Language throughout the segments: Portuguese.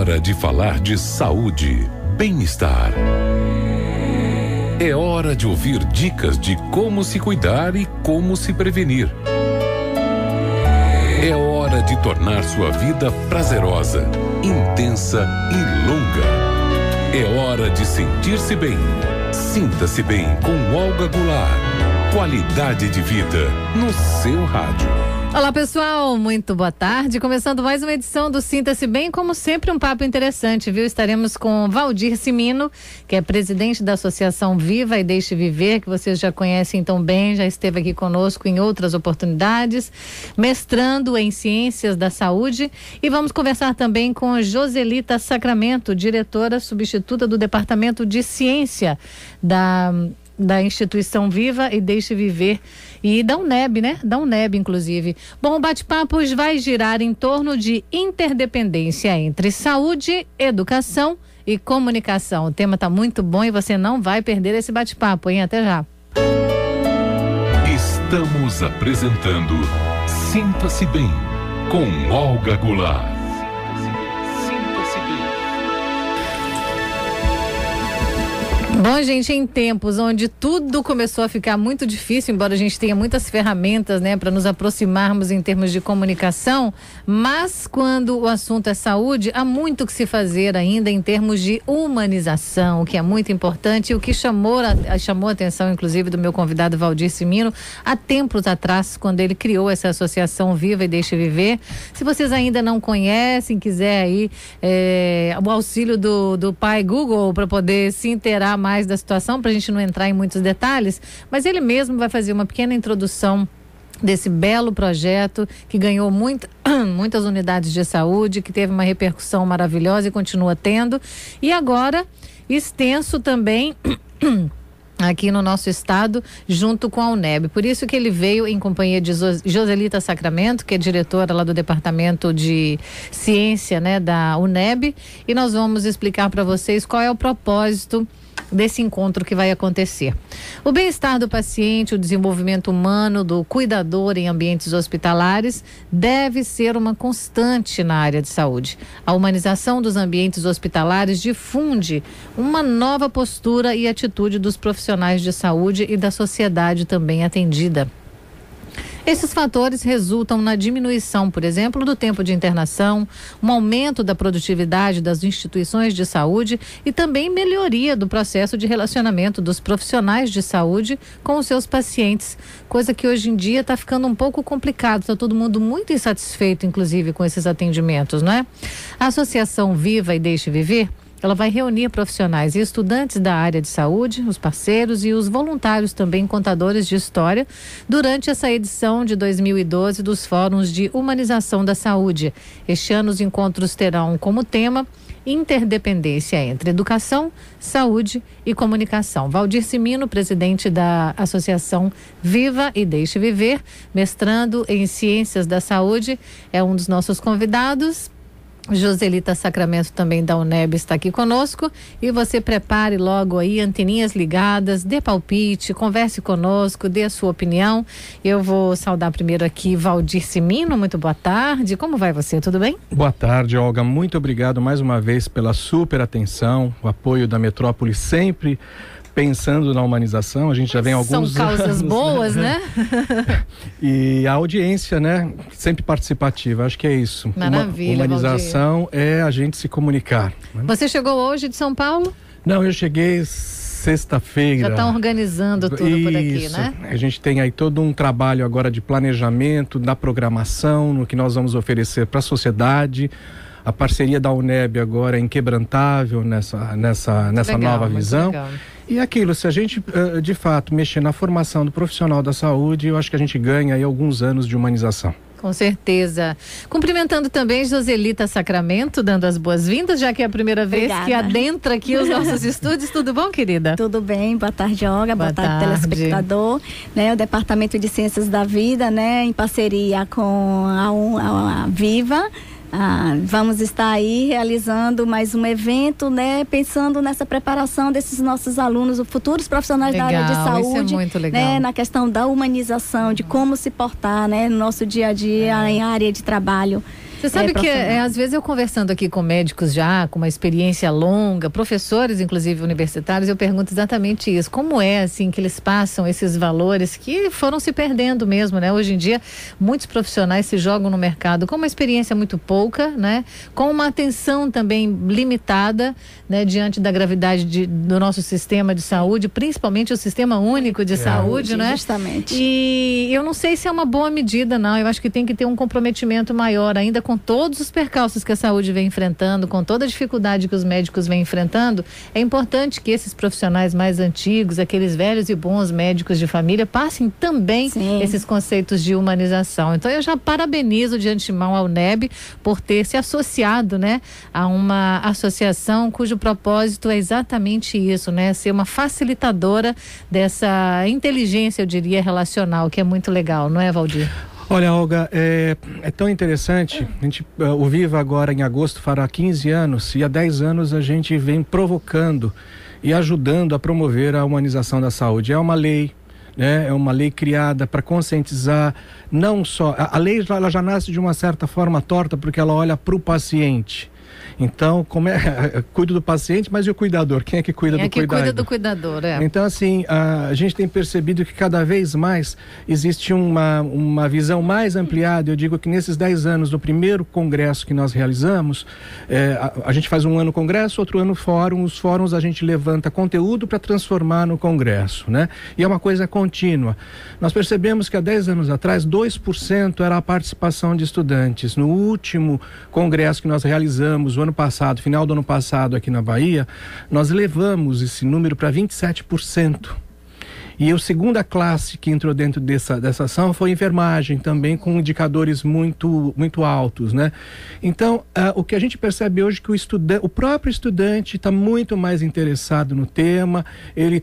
hora de falar de saúde, bem-estar. É hora de ouvir dicas de como se cuidar e como se prevenir. É hora de tornar sua vida prazerosa, intensa e longa. É hora de sentir-se bem. Sinta-se bem com Olga Goulart. Qualidade de vida no seu rádio. Olá pessoal, muito boa tarde, começando mais uma edição do Sinta-se Bem, como sempre um papo interessante, viu? Estaremos com Valdir Cimino, que é presidente da Associação Viva e Deixe Viver, que vocês já conhecem tão bem, já esteve aqui conosco em outras oportunidades, mestrando em Ciências da Saúde, e vamos conversar também com Joselita Sacramento, diretora substituta do Departamento de Ciência da Instituição Viva e Deixe Viver e da UNEB, né? Da UNEB, inclusive. Bom, o bate-papo vai girar em torno de interdependência entre saúde, educação e comunicação. O tema está muito bom e você não vai perder esse bate-papo, hein? Até já. Estamos apresentando Sinta-se Bem com Olga Goulart. Bom, gente, em tempos onde tudo começou a ficar muito difícil, embora a gente tenha muitas ferramentas, né, para nos aproximarmos em termos de comunicação, mas quando o assunto é saúde, há muito que se fazer ainda em termos de humanização, o que é muito importante e o que chamou a atenção, inclusive, do meu convidado Valdir Cimino, há tempos atrás, quando ele criou essa associação Viva e Deixe Viver. Se vocês ainda não conhecem, quiser aí o auxílio do pai Google para poder se inteirar mais da situação, para a gente não entrar em muitos detalhes, mas ele mesmo vai fazer uma pequena introdução desse belo projeto que ganhou muitas unidades de saúde, que teve uma repercussão maravilhosa e continua tendo, e agora extenso também aqui no nosso estado, junto com a UNEB. Por isso que ele veio em companhia de Joselita Sacramento, que é diretora lá do Departamento de Ciência, né, da UNEB, e nós vamos explicar para vocês qual é o propósito desse encontro que vai acontecer. O bem-estar do paciente, o desenvolvimento humano do cuidador em ambientes hospitalares deve ser uma constante na área de saúde. A humanização dos ambientes hospitalares difunde uma nova postura e atitude dos profissionais de saúde e da sociedade também atendida. Esses fatores resultam na diminuição, por exemplo, do tempo de internação, um aumento da produtividade das instituições de saúde e também melhoria do processo de relacionamento dos profissionais de saúde com os seus pacientes, coisa que hoje em dia está ficando um pouco complicado, está todo mundo muito insatisfeito, inclusive, com esses atendimentos, não é? A Associação Viva e Deixe Viver, ela vai reunir profissionais e estudantes da área de saúde, os parceiros e os voluntários também contadores de história durante essa edição de 2012 dos Fóruns de Humanização da Saúde. Este ano os encontros terão como tema interdependência entre educação, saúde e comunicação. Valdir Cimino, presidente da Associação Viva e Deixe Viver, mestrando em Ciências da Saúde, é um dos nossos convidados. Joselita Sacramento, também da UNEB, está aqui conosco, e você prepare logo aí anteninhas ligadas, dê palpite, converse conosco, dê a sua opinião. Eu vou saudar primeiro aqui Valdir Cimino. Muito boa tarde, como vai você, tudo bem? Boa tarde, Olga, muito obrigado mais uma vez pela super atenção, o apoio da Metrópole sempre pensando na humanização. A gente já vem há alguns São causas anos, boas, né? E a audiência, né? Sempre participativa, acho que é isso. Maravilha, humanização Valdir. é a gente se comunicar. Né? Você chegou hoje de São Paulo? Não, eu cheguei sexta-feira. Já estão organizando tudo por aqui, né? A gente tem aí todo um trabalho agora de planejamento, da programação, no que nós vamos oferecer para a sociedade. A parceria da UNEB agora é inquebrantável nessa nova visão. Legal. E aquilo, se a gente de fato mexer na formação do profissional da saúde, eu acho que a gente ganha aí alguns anos de humanização. Com certeza. Cumprimentando também Joselita Sacramento, dando as boas-vindas, já que é a primeira vez que adentra aqui os nossos estúdios. Tudo bom, querida? Tudo bem, boa tarde, Olga, boa tarde, telespectador. Né, o Departamento de Ciências da Vida, né, em parceria com a Viva, vamos estar aí realizando mais um evento, né, pensando nessa preparação desses nossos alunos, os futuros profissionais da área de saúde, isso é muito legal. Né, na questão da humanização, de como se portar, né, no nosso dia a dia, em área de trabalho. Você sabe que às vezes eu conversando aqui com médicos já, com uma experiência longa, professores inclusive universitários, eu pergunto exatamente isso, como é assim que eles passam esses valores que foram se perdendo mesmo, né? Hoje em dia muitos profissionais se jogam no mercado com uma experiência muito pouca, né? Com uma atenção também limitada, né? Diante da gravidade do nosso sistema de saúde, principalmente o Sistema Único de Saúde, né? Justamente. E eu não sei se é uma boa medida, não. Eu acho que tem que ter um comprometimento maior ainda com todos os percalços que a saúde vem enfrentando, com toda a dificuldade que os médicos vêm enfrentando. É importante que esses profissionais mais antigos, aqueles velhos e bons médicos de família, passem também esses conceitos de humanização. Então eu já parabenizo de antemão a UNEB por ter se associado, né, a uma associação cujo propósito é exatamente isso, né, ser uma facilitadora dessa inteligência, eu diria, relacional, que é muito legal, não é, Valdir? Olha, Olga, é tão interessante. O Viva agora em agosto fará 15 anos e há 10 anos a gente vem provocando e ajudando a promover a humanização da saúde. É uma lei, né? É uma lei criada para conscientizar, não só... A lei ela já nasce de uma certa forma torta porque ela olha para o paciente. Então, cuido do paciente, mas e o cuidador? Quem é que cuida do cuidador? Quem é que cuida do cuidador, Então, assim, a gente tem percebido que cada vez mais existe uma visão mais ampliada. Eu digo que nesses 10 anos do primeiro congresso que nós realizamos, a gente faz um ano congresso, outro ano fórum. Os fóruns a gente levanta conteúdo para transformar no congresso, né? E é uma coisa contínua. Nós percebemos que há 10 anos atrás, 2% era a participação de estudantes. No último congresso que nós realizamos, o ano passado, final do ano passado aqui na Bahia, nós levamos esse número para 27%. E a segunda classe que entrou dentro dessa ação foi enfermagem, também com indicadores muito altos, né? Então, o que a gente percebe hoje é que o próprio estudante está muito mais interessado no tema, ele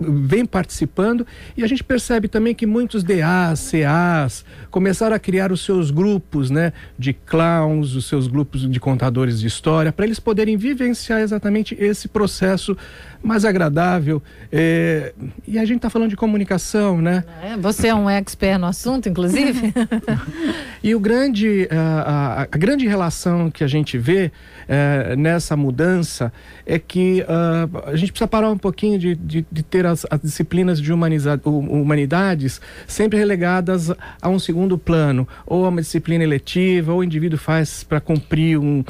vem participando, e a gente percebe também que muitos DAs, CAs, começaram a criar os seus grupos, né, de clowns, os seus grupos de contadores de história, para eles poderem vivenciar exatamente esse processo mais agradável. E a gente está falando de comunicação, né? Você é um expert no assunto, inclusive. E a grande relação que a gente vê nessa mudança é que a gente precisa parar um pouquinho de ter as disciplinas de humanidades sempre relegadas a um segundo plano, ou a uma disciplina eletiva, ou o indivíduo faz para cumprir um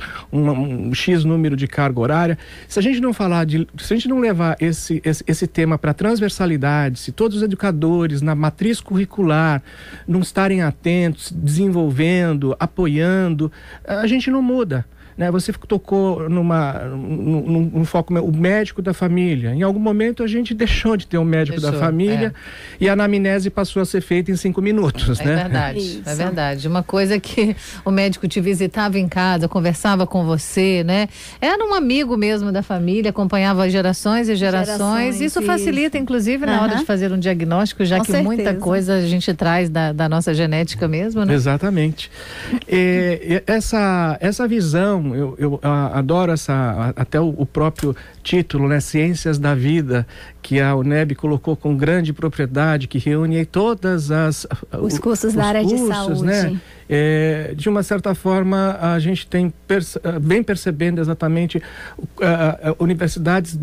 X número de carga horária. Se a gente não se a gente não levar esse tema para transversalidade, se todos os educadores na matriz curricular não estarem atentos, desenvolvendo, apoiando, a gente não muda. Né? Você tocou num foco, o médico da família. Em algum momento a gente deixou de ter um médico da família e a anamnese passou a ser feita em 5 minutos. É verdade, é verdade. Uma coisa que o médico te visitava em casa, conversava com você, né? Era um amigo mesmo da família, acompanhava gerações e gerações. Isso facilita, inclusive, na hora de fazer um diagnóstico, já que muita coisa a gente traz da nossa genética mesmo, né? Exatamente. Essa visão, eu adoro até o próprio título, né? Ciências da Vida, que a UNEB colocou com grande propriedade, que reúne aí todas os cursos da área de saúde. Né? De uma certa forma, a gente vem percebendo exatamente universidades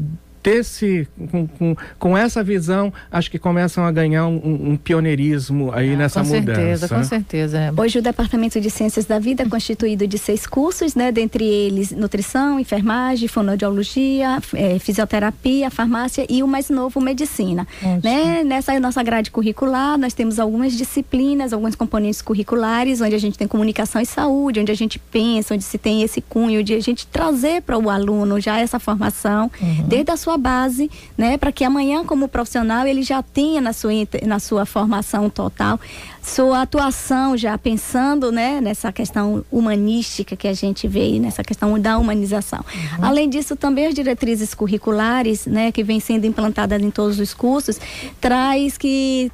com essa visão, acho que começam a ganhar um pioneirismo aí nessa mudança. Com certeza. Hoje o Departamento de Ciências da Vida é constituído de 6 cursos, né? Dentre eles nutrição, enfermagem, fonoaudiologia, fisioterapia, farmácia e o mais novo, medicina. Né? Nessa nossa grade curricular, nós temos algumas disciplinas, alguns componentes curriculares, onde a gente tem comunicação e saúde, onde a gente pensa, onde se tem esse cunho de a gente trazer para o aluno já essa formação, desde a sua base, né, para que amanhã, como profissional, ele já tenha na sua formação total, sua atuação já pensando, né, nessa questão humanística que a gente vê, nessa questão da humanização. Além disso, também as diretrizes curriculares, né, que vem sendo implantadas em todos os cursos, traz que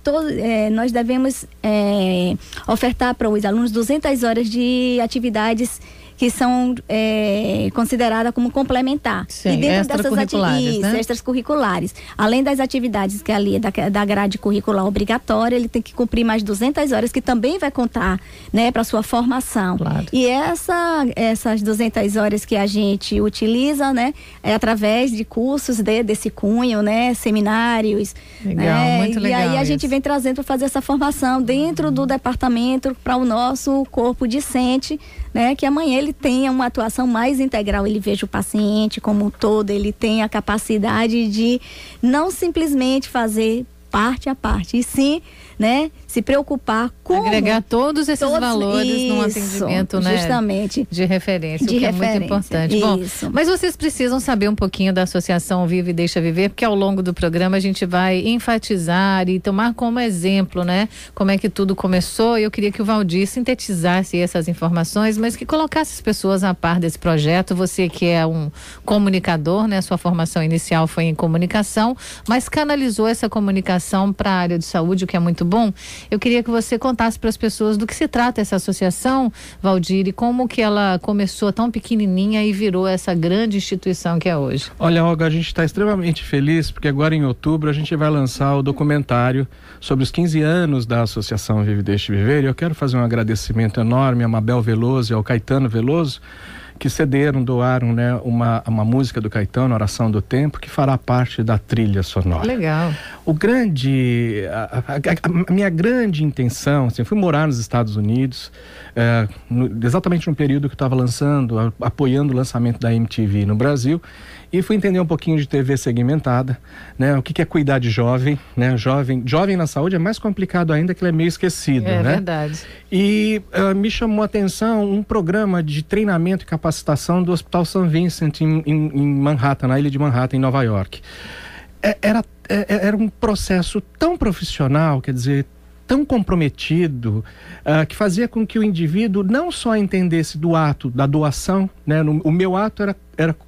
nós devemos ofertar para os alunos 200 horas de atividades que são considerada como complementar. Sim, e dentro extracurriculares, né? Extracurriculares. Além das atividades que ali é da grade curricular obrigatória, ele tem que cumprir mais 200 horas, que também vai contar, né, para sua formação. Claro. E essas 200 horas que a gente utiliza, né, é através de cursos desse cunho, né, seminários. Legal, né, muito legal. E aí a gente isso. vem trazendo para fazer essa formação dentro do departamento para o nosso corpo discente, né, que amanhã ele tenha uma atuação mais integral, ele veja o paciente como um todo, ele tem a capacidade de não simplesmente fazer parte a parte, e sim, né, se preocupar com agregar todos esses valores num atendimento, né, justamente, de referência, o que é muito importante. Isso. Bom, mas vocês precisam saber um pouquinho da Associação Vive e Deixa Viver, porque ao longo do programa a gente vai enfatizar e tomar como exemplo, né, como é que tudo começou. E eu queria que o Valdir sintetizasse essas informações, mas que colocasse as pessoas a par desse projeto. Você que é um comunicador, né, sua formação inicial foi em comunicação, mas canalizou essa comunicação para a área de saúde, o que é muito bom. Eu queria que você contasse para as pessoas do que se trata essa associação, Valdir, e como que ela começou tão pequenininha e virou essa grande instituição que é hoje. Olha, Olga, a gente está extremamente feliz porque agora em outubro a gente vai lançar o documentário sobre os 15 anos da Associação Vive e Deixa Viver, e eu quero fazer um agradecimento enorme a Mabel Veloso e ao Caetano Veloso, que doaram, né, uma música do Caetano, Oração do Tempo, que fará parte da trilha sonora. Legal. A minha grande intenção, assim, eu fui morar nos Estados Unidos, exatamente no período que eu estava apoiando o lançamento da MTV no Brasil, e fui entender um pouquinho de TV segmentada, né? O que é cuidar de jovem, né? Jovem na saúde é mais complicado ainda, que ele é meio esquecido, né? É verdade. E me chamou a atenção um programa de treinamento e capacitação do Hospital St. Vincent em Manhattan, na ilha de Manhattan, em Nova York. Era um processo tão profissional, quer dizer, tão comprometido, que fazia com que o indivíduo não só entendesse do ato da doação, né? O meu ato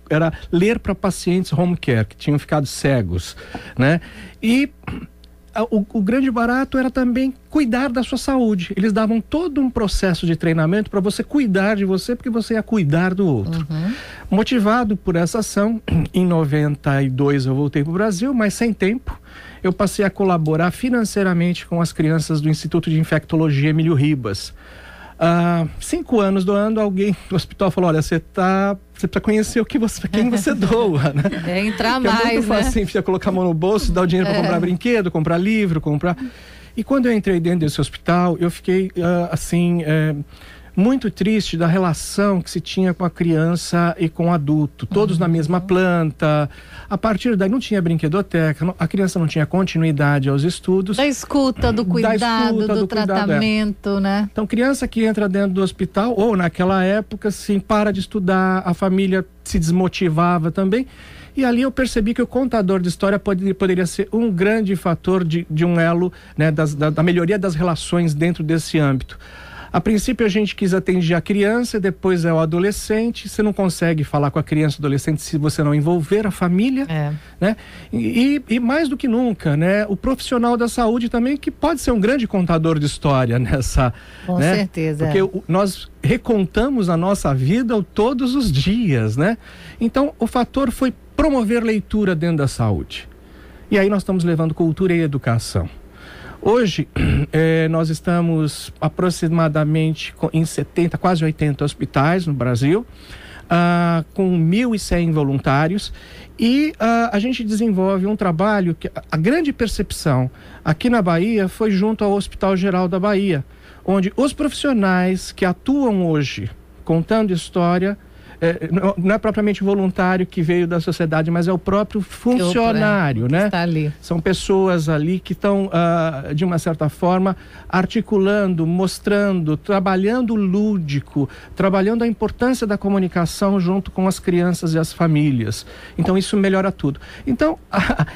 era ler para pacientes home care, que tinham ficado cegos, né? E o grande barato era também cuidar da sua saúde. Eles davam todo um processo de treinamento para você cuidar de você, porque você ia cuidar do outro. Uhum. Motivado por essa ação, em 92 eu voltei para o Brasil, mas sem tempo. Eu passei a colaborar financeiramente com as crianças do Instituto de Infectologia Emílio Ribas. 5 anos doando, alguém do hospital falou: olha, você precisa conhecer quem você doa, né? É entrar que mais, é muito fácil, né? Colocar a mão no bolso, dar o dinheiro para comprar brinquedo, comprar livro, E quando eu entrei dentro desse hospital, eu fiquei muito triste da relação que se tinha com a criança e com o adulto, todos na mesma planta. A partir daí não tinha brinquedoteca, a criança não tinha continuidade aos estudos. Da escuta, do cuidado, do tratamento, né? Então, criança que entra dentro do hospital, ou naquela época, assim, para de estudar, a família se desmotivava também. E ali eu percebi que o contador de história poderia ser um grande fator de um elo, né, da melhoria das relações dentro desse âmbito. A princípio a gente quis atender a criança, depois é o adolescente. Você não consegue falar com a criança e adolescente se você não envolver a família, né? E mais do que nunca, né? O profissional da saúde também, que pode ser um grande contador de história nessa... Com certeza. Porque nós recontamos a nossa vida todos os dias, né? Então o fator foi promover leitura dentro da saúde. E aí nós estamos levando cultura e educação. Hoje, nós estamos aproximadamente em 70, quase 80 hospitais no Brasil, com 1.100 voluntários, e a gente desenvolve um trabalho que a grande percepção aqui na Bahia foi junto ao Hospital Geral da Bahia, onde os profissionais que atuam hoje contando história, não é propriamente voluntário que veio da sociedade, mas é o próprio funcionário, né? Está ali. São pessoas ali que estão, de uma certa forma, articulando, mostrando, trabalhando o lúdico, trabalhando a importância da comunicação junto com as crianças e as famílias. Então, isso melhora tudo. Então,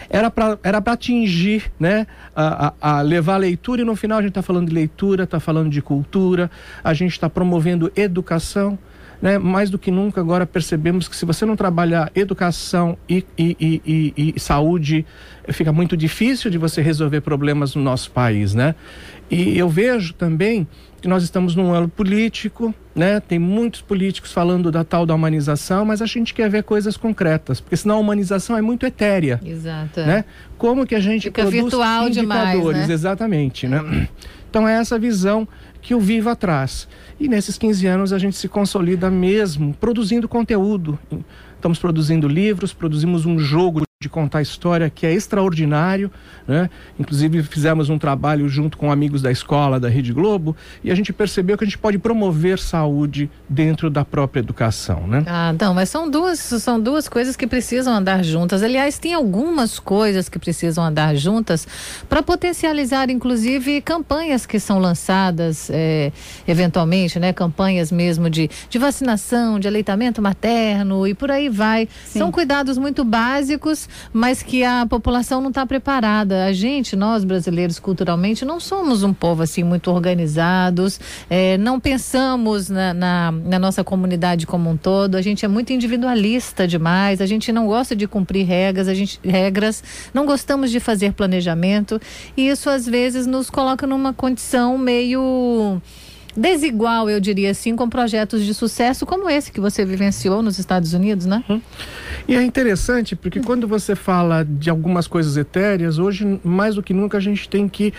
era para atingir, né, a levar a leitura, e no final a gente está falando de leitura, está falando de cultura, a gente está promovendo educação, né? Mais do que nunca agora percebemos que se você não trabalhar educação e saúde, fica muito difícil de você resolver problemas no nosso país, né? E eu vejo também que nós estamos num ano político, né? Tem muitos políticos falando da tal da humanização, mas a gente quer ver coisas concretas, porque senão a humanização é muito etérea. Exato. Né? Como que a gente fica produz virtual indicadores, demais, né? Exatamente, né? Então é essa visão que o Viva traz. E nesses 15 anos a gente se consolida mesmo produzindo conteúdo. Estamos produzindo livros, produzimos um jogo de contar história que é extraordinário, né? Inclusive fizemos um trabalho junto com amigos da escola, da Rede Globo, e a gente percebeu que a gente pode promover saúde dentro da própria educação, né? Não, mas são duas coisas que precisam andar juntas. Aliás, tem algumas coisas que precisam andar juntas para potencializar, inclusive, campanhas que são lançadas eventualmente, né? Campanhas mesmo de vacinação, de aleitamento materno e por aí vai. Sim. São cuidados muito básicos, mas que a população não está preparada. Nós brasileiros, culturalmente, não somos um povo assim muito organizados, não pensamos na nossa comunidade como um todo. A gente é muito individualista demais, a gente não gosta de cumprir regras, não gostamos de fazer planejamento, e isso às vezes nos coloca numa condição meio desigual, eu diria assim, com projetos de sucesso como esse que você vivenciou nos Estados Unidos, né? E é interessante porque quando você fala de algumas coisas etéreas, hoje mais do que nunca a gente tem que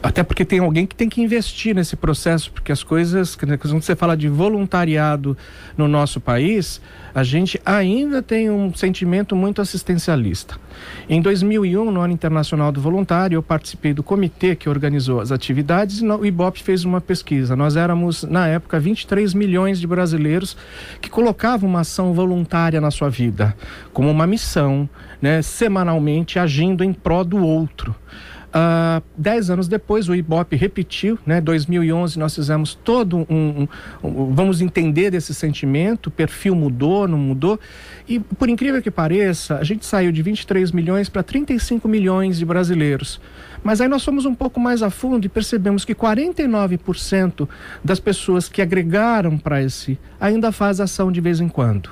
até porque tem alguém que tem que investir nesse processo, porque as coisas, quando você fala de voluntariado no nosso país, a gente ainda tem um sentimento muito assistencialista. Em 2001, no Ano Internacional do Voluntário, eu participei do comitê que organizou as atividades, e o Ibope fez uma pesquisa. Nós éramos, na época, 23 milhões de brasileiros que colocavam uma ação voluntária na sua vida, como uma missão, né, semanalmente agindo em prol do outro. 10 anos depois o Ibope repetiu, né? 2011 nós fizemos todo vamos entender esse sentimento, o perfil mudou, não mudou, e por incrível que pareça, a gente saiu de 23 milhões para 35 milhões de brasileiros. Mas aí nós fomos um pouco mais a fundo e percebemos que 49% das pessoas que agregaram para esse ainda faz ação de vez em quando.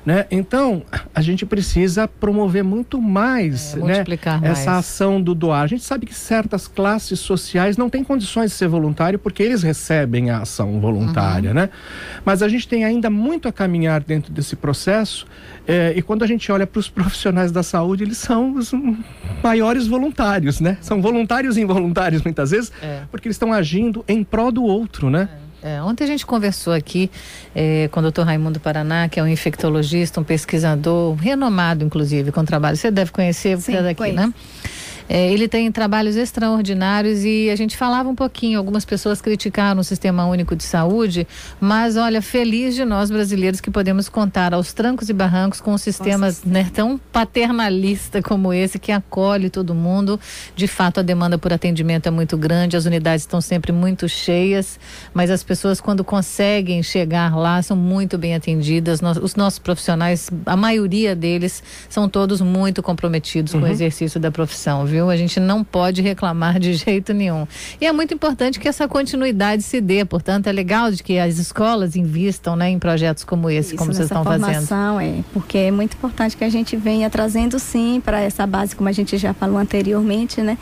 Né? Então, a gente precisa promover muito mais, multiplicar mais essa ação do doar. A gente sabe que certas classes sociais não têm condições de ser voluntário porque eles recebem a ação voluntária, né? Mas a gente tem ainda muito a caminhar dentro desse processo, e quando a gente olha para os profissionais da saúde, eles são os maiores voluntários, né? São voluntários involuntários muitas vezes, porque eles estão agindo em prol do outro, né? Ontem a gente conversou aqui com o Dr. Raimundo Paraná, que é um infectologista, um pesquisador renomado, inclusive, com trabalho. Você deve conhecer, porque é daqui, né? Ele tem trabalhos extraordinários e a gente falava um pouquinho, algumas pessoas criticaram o Sistema Único de Saúde, mas olha, feliz de nós brasileiros que podemos contar aos trancos e barrancos com um sistema, né, tão paternalista como esse, que acolhe todo mundo. De fato, a demanda por atendimento é muito grande, as unidades estão sempre muito cheias, mas as pessoas, quando conseguem chegar lá, são muito bem atendidas. Os nossos profissionais, a maioria deles, são todos muito comprometidos com o exercício da profissão, viu? A gente não pode reclamar de jeito nenhum. E é muito importante que essa continuidade se dê, portanto, é legal de que as escolas invistam, né, em projetos como esse, como vocês estão fazendo. Porque é muito importante que a gente venha trazendo, sim, para essa base, como a gente já falou anteriormente, né?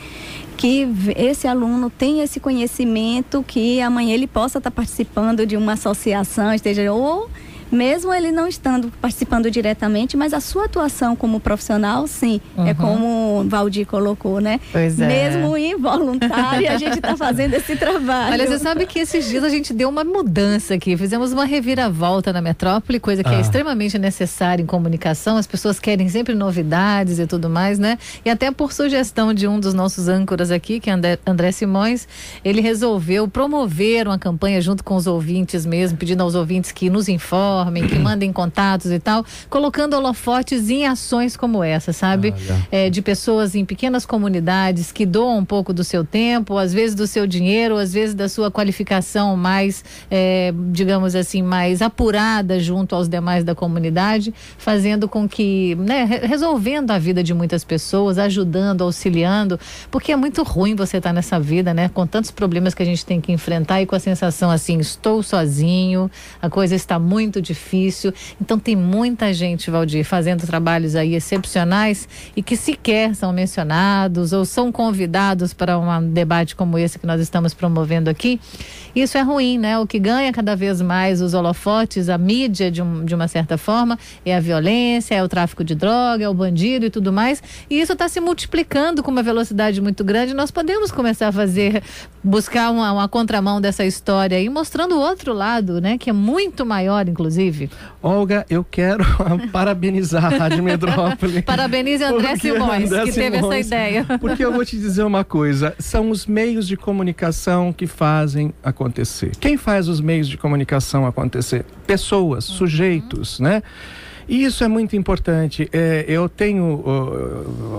Que esse aluno tenha esse conhecimento, que amanhã ele possa estar participando de uma associação, esteja ou mesmo ele não estando participando diretamente, mas a sua atuação como profissional, sim, é como o Valdir colocou, né? Pois é. Mesmo involuntário, a gente está fazendo esse trabalho. Olha, você sabe que esses dias a gente deu uma mudança aqui, fizemos uma reviravolta na metrópole, coisa que é extremamente necessária em comunicação. As pessoas querem sempre novidades e tudo mais, né? E até por sugestão de um dos nossos âncoras aqui, que é André Simões, ele resolveu promover uma campanha junto com os ouvintes mesmo, pedindo aos ouvintes que nos informem, que mandem contatos e tal, colocando holofotes em ações como essa, sabe? De pessoas em pequenas comunidades que doam um pouco do seu tempo, às vezes do seu dinheiro, às vezes da sua qualificação mais, digamos assim, mais apurada junto aos demais da comunidade, fazendo com que, né, resolvendo a vida de muitas pessoas, ajudando, auxiliando, porque é muito ruim você estar nessa vida, né? Com tantos problemas que a gente tem que enfrentar e com a sensação assim, estou sozinho, a coisa está muito difícil. Então tem muita gente, Valdir, fazendo trabalhos aí excepcionais e que sequer são mencionados ou são convidados para um debate como esse que nós estamos promovendo aqui. Isso é ruim, né? O que ganha cada vez mais os holofotes, a mídia de uma certa forma, é a violência, é o tráfico de droga, é o bandido e tudo mais. E isso está se multiplicando com uma velocidade muito grande. Nós podemos começar a buscar uma contramão dessa história e mostrando o outro lado, né? Que é muito maior, inclusive. Olga, eu quero parabenizar a Rádio Metrópole. Parabenize André Simões, que teve essa ideia. Porque eu vou te dizer uma coisa, são os meios de comunicação que fazem acontecer. Quem faz os meios de comunicação acontecer? Pessoas, sujeitos, né? E isso é muito importante. Eu tenho,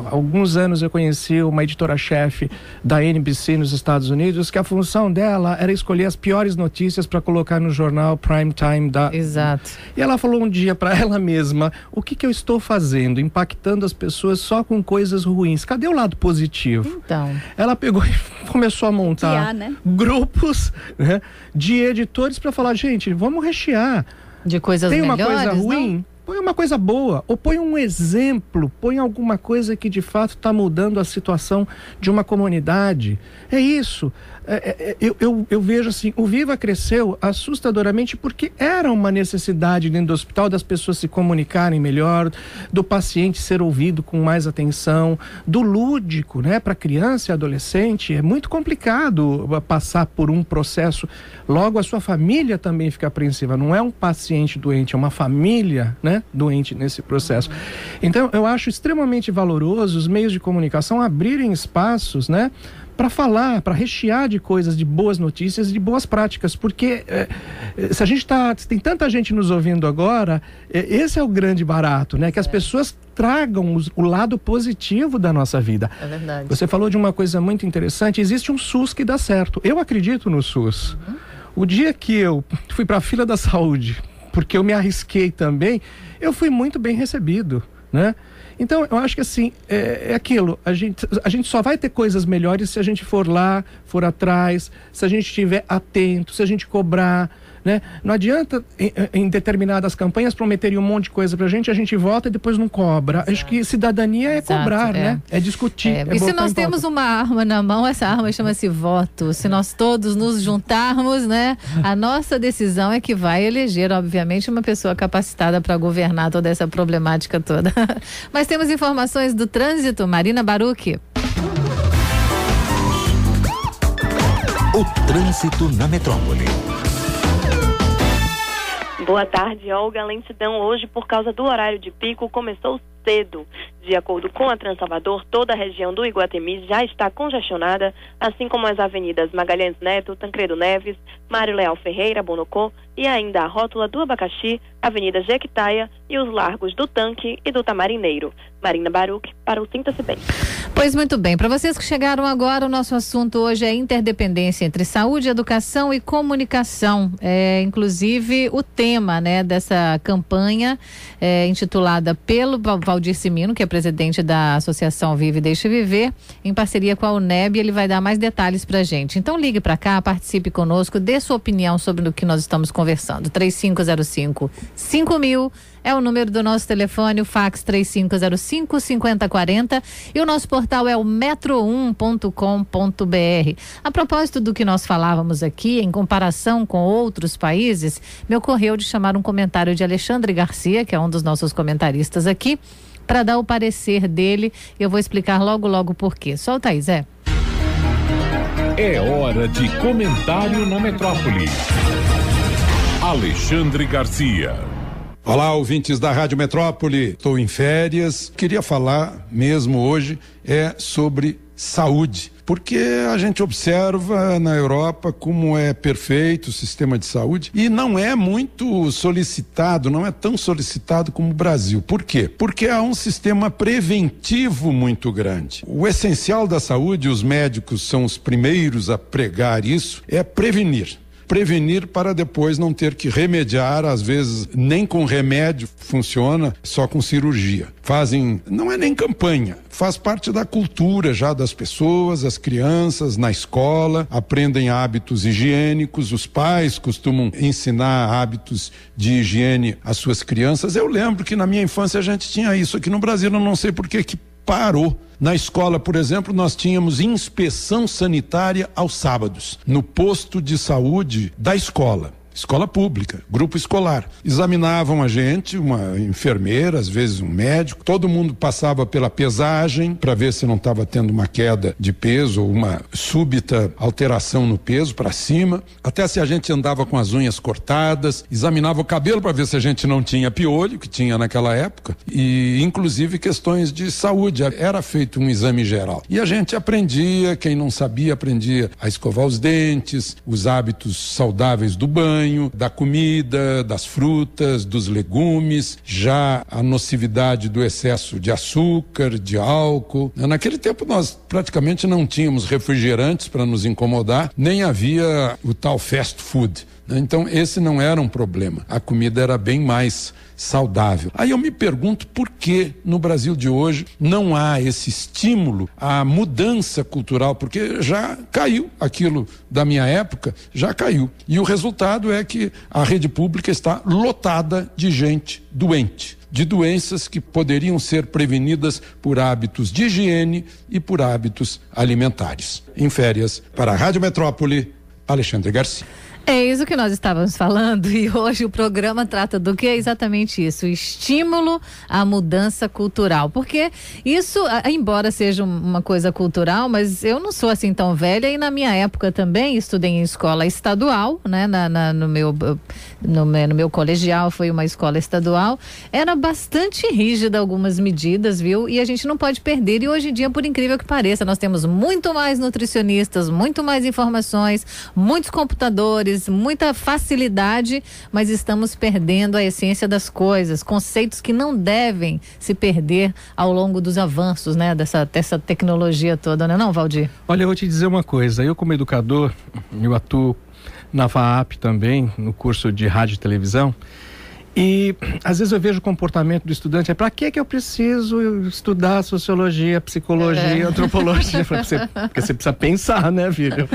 alguns anos eu conheci uma editora-chefe da NBC nos Estados Unidos, que a função dela era escolher as piores notícias para colocar no jornal Prime Time da... Exato. E ela falou um dia para ela mesma, o que eu estou fazendo? Impactando as pessoas só com coisas ruins. Cadê o lado positivo? Então. Ela pegou e começou a montar grupos, né, de editores para falar, gente, vamos rechear. De coisas melhores, tem uma coisa ruim? Não? Põe uma coisa boa, ou põe um exemplo, põe alguma coisa que de fato está mudando a situação de uma comunidade. É isso. Eu vejo assim, o Viva cresceu assustadoramente porque era uma necessidade dentro do hospital das pessoas se comunicarem melhor, do paciente ser ouvido com mais atenção, do lúdico, né, para criança e adolescente. É muito complicado passar por um processo. Logo a sua família também fica apreensiva. Não é um paciente doente, é uma família, né, doente nesse processo. Então eu acho extremamente valoroso os meios de comunicação abrirem espaços, né, para falar, para rechear de coisas, de boas notícias, de boas práticas, porque se a gente se tem tanta gente nos ouvindo agora, esse é o grande barato, né? Que as pessoas tragam o lado positivo da nossa vida. É verdade. Você falou de uma coisa muito interessante, existe um SUS que dá certo. Eu acredito no SUS. O dia que eu fui para a fila da saúde, porque eu me arrisquei também, eu fui muito bem recebido, né? Então, eu acho que assim, é aquilo, a gente só vai ter coisas melhores se a gente for lá, for atrás, se a gente estiver atento, se a gente cobrar, né? Não adianta em determinadas campanhas prometerem um monte de coisa pra gente, a gente vota e depois não cobra. Exato. Acho que cidadania é cobrar, né? É discutir. E se nós temos uma arma na mão, essa arma chama-se voto. Se nós todos nos juntarmos, né? A nossa decisão é que vai eleger, obviamente, uma pessoa capacitada para governar toda essa problemática toda. Mas temos informações do trânsito. Marina Baruch. O trânsito na metrópole. Boa tarde, Olga. A lentidão hoje, por causa do horário de pico, começou cedo. De acordo com a Transalvador, toda a região do Iguatemi já está congestionada, assim como as avenidas Magalhães Neto, Tancredo Neves, Mário Leal Ferreira, Bonocô e ainda a Rótula do Abacaxi, Avenida Jequitaia e os largos do Tanque e do Tamarineiro. Marina Baruch para o Sinta-se Bem. Pois muito bem, para vocês que chegaram agora, o nosso assunto hoje é interdependência entre saúde, educação e comunicação. Inclusive o tema, né, dessa campanha intitulada pelo Valdir Simino, que é presidente da Associação Vive e Deixe Viver, em parceria com a UNEB. Ele vai dar mais detalhes pra gente. Então ligue para cá, participe conosco, dê sua opinião sobre o que nós estamos conversando. 3505-5000 é o número do nosso telefone, o fax 3505-5040 e o nosso portal é o metro1.com.br. A propósito do que nós falávamos aqui, em comparação com outros países, me ocorreu de chamar um comentário de Alexandre Garcia, que é um dos nossos comentaristas aqui, para dar o parecer dele. Eu vou explicar logo por quê. Solta aí, Zé. É hora de comentário na metrópole. Alexandre Garcia. Olá, ouvintes da Rádio Metrópole. Estou em férias. Queria falar mesmo hoje sobre saúde, porque a gente observa na Europa como é perfeito o sistema de saúde e não é muito solicitado, não é tão solicitado como o Brasil. Por quê? Porque há um sistema preventivo muito grande. O essencial da saúde, os médicos são os primeiros a pregar isso, é prevenir. prevenir para depois não ter que remediar, às vezes nem com remédio funciona, só com cirurgia. Não é nem campanha, faz parte da cultura já das pessoas, as crianças na escola aprendem hábitos higiênicos, os pais costumam ensinar hábitos de higiene às suas crianças. Eu lembro que na minha infância a gente tinha isso aqui no Brasil, eu não sei por que parou. Na escola, por exemplo, nós tínhamos inspeção sanitária aos sábados, no posto de saúde da escola pública, grupo escolar. Examinavam a gente, uma enfermeira, às vezes um médico, todo mundo passava pela pesagem para ver se não estava tendo uma queda de peso ou uma súbita alteração no peso para cima, até se a gente andava com as unhas cortadas, examinava o cabelo para ver se a gente não tinha piolho, que tinha naquela época, e inclusive questões de saúde. Era feito um exame geral. E a gente aprendia, quem não sabia, aprendia a escovar os dentes, os hábitos saudáveis do banho, da comida, das frutas, dos legumes, já a nocividade do excesso de açúcar, de álcool. Naquele tempo nós praticamente não tínhamos refrigerantes para nos incomodar, nem havia o tal fast food. Então esse não era um problema, a comida era bem mais saudável. Aí eu me pergunto por que no Brasil de hoje não há esse estímulo à mudança cultural, porque já caiu aquilo da minha época, já caiu. E o resultado é que a rede pública está lotada de gente doente, de doenças que poderiam ser prevenidas por hábitos de higiene e por hábitos alimentares. Em férias, para a Rádio Metrópole, Alexandre Garcia. É isso que nós estávamos falando e hoje o programa trata do que é exatamente isso, o estímulo à mudança cultural, porque isso, embora seja uma coisa cultural, mas eu não sou assim tão velha e na minha época também estudei em escola estadual, né, no meu colegial foi uma escola estadual, era bastante rígida algumas medidas, viu, e a gente não pode perder. E hoje em dia, por incrível que pareça, nós temos muito mais nutricionistas, muito mais informações, muitos computadores, muita facilidade, mas estamos perdendo a essência das coisas, conceitos que não devem se perder ao longo dos avanços, né, dessa tecnologia toda, não, Valdir? Olha, eu vou te dizer uma coisa, eu como educador, eu atuo na FAAP também, no curso de rádio e televisão, e às vezes eu vejo o comportamento do estudante, para que eu preciso estudar sociologia, psicologia, antropologia? Porque você precisa pensar, né, filho?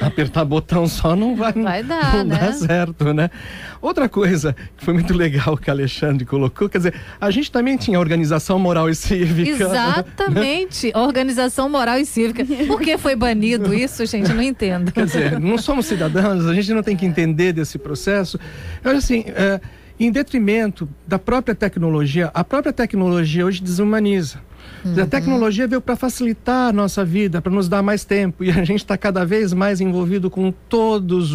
Apertar botão só não vai dar, né? Dá certo, né? Outra coisa que foi muito legal que a Alexandre colocou, quer dizer, a gente também tinha organização moral e cívica. Exatamente, né? Organização moral e cívica. Por que foi banido isso, gente? Não entendo. Quer dizer, não somos cidadãos, a gente não tem que entender desse processo. Olha assim, em detrimento da própria tecnologia, a própria tecnologia hoje desumaniza. A tecnologia veio para facilitar a nossa vida, para nos dar mais tempo, e a gente está cada vez mais envolvido com todas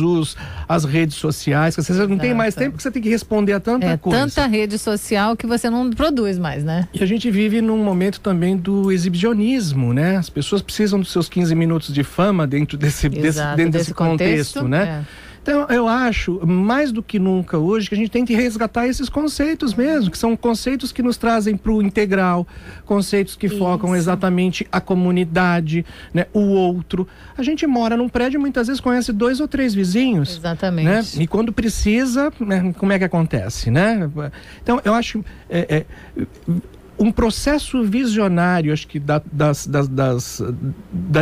as redes sociais, que você não tem mais tempo, que você tem que responder a tanta coisa. Tanta rede social que você não produz mais, né? E a gente vive num momento também do exibicionismo, né? As pessoas precisam dos seus 15 minutos de fama dentro desse contexto, né? Então, eu acho, mais do que nunca hoje, que a gente tem que resgatar esses conceitos mesmo, que são conceitos que nos trazem para o integral, conceitos que focam exatamente a comunidade, né, o outro. A gente mora num prédio e muitas vezes conhece 2 ou 3 vizinhos. Exatamente. Né? E quando precisa, né, como é que acontece, né? Então, eu acho... um processo visionário, acho que das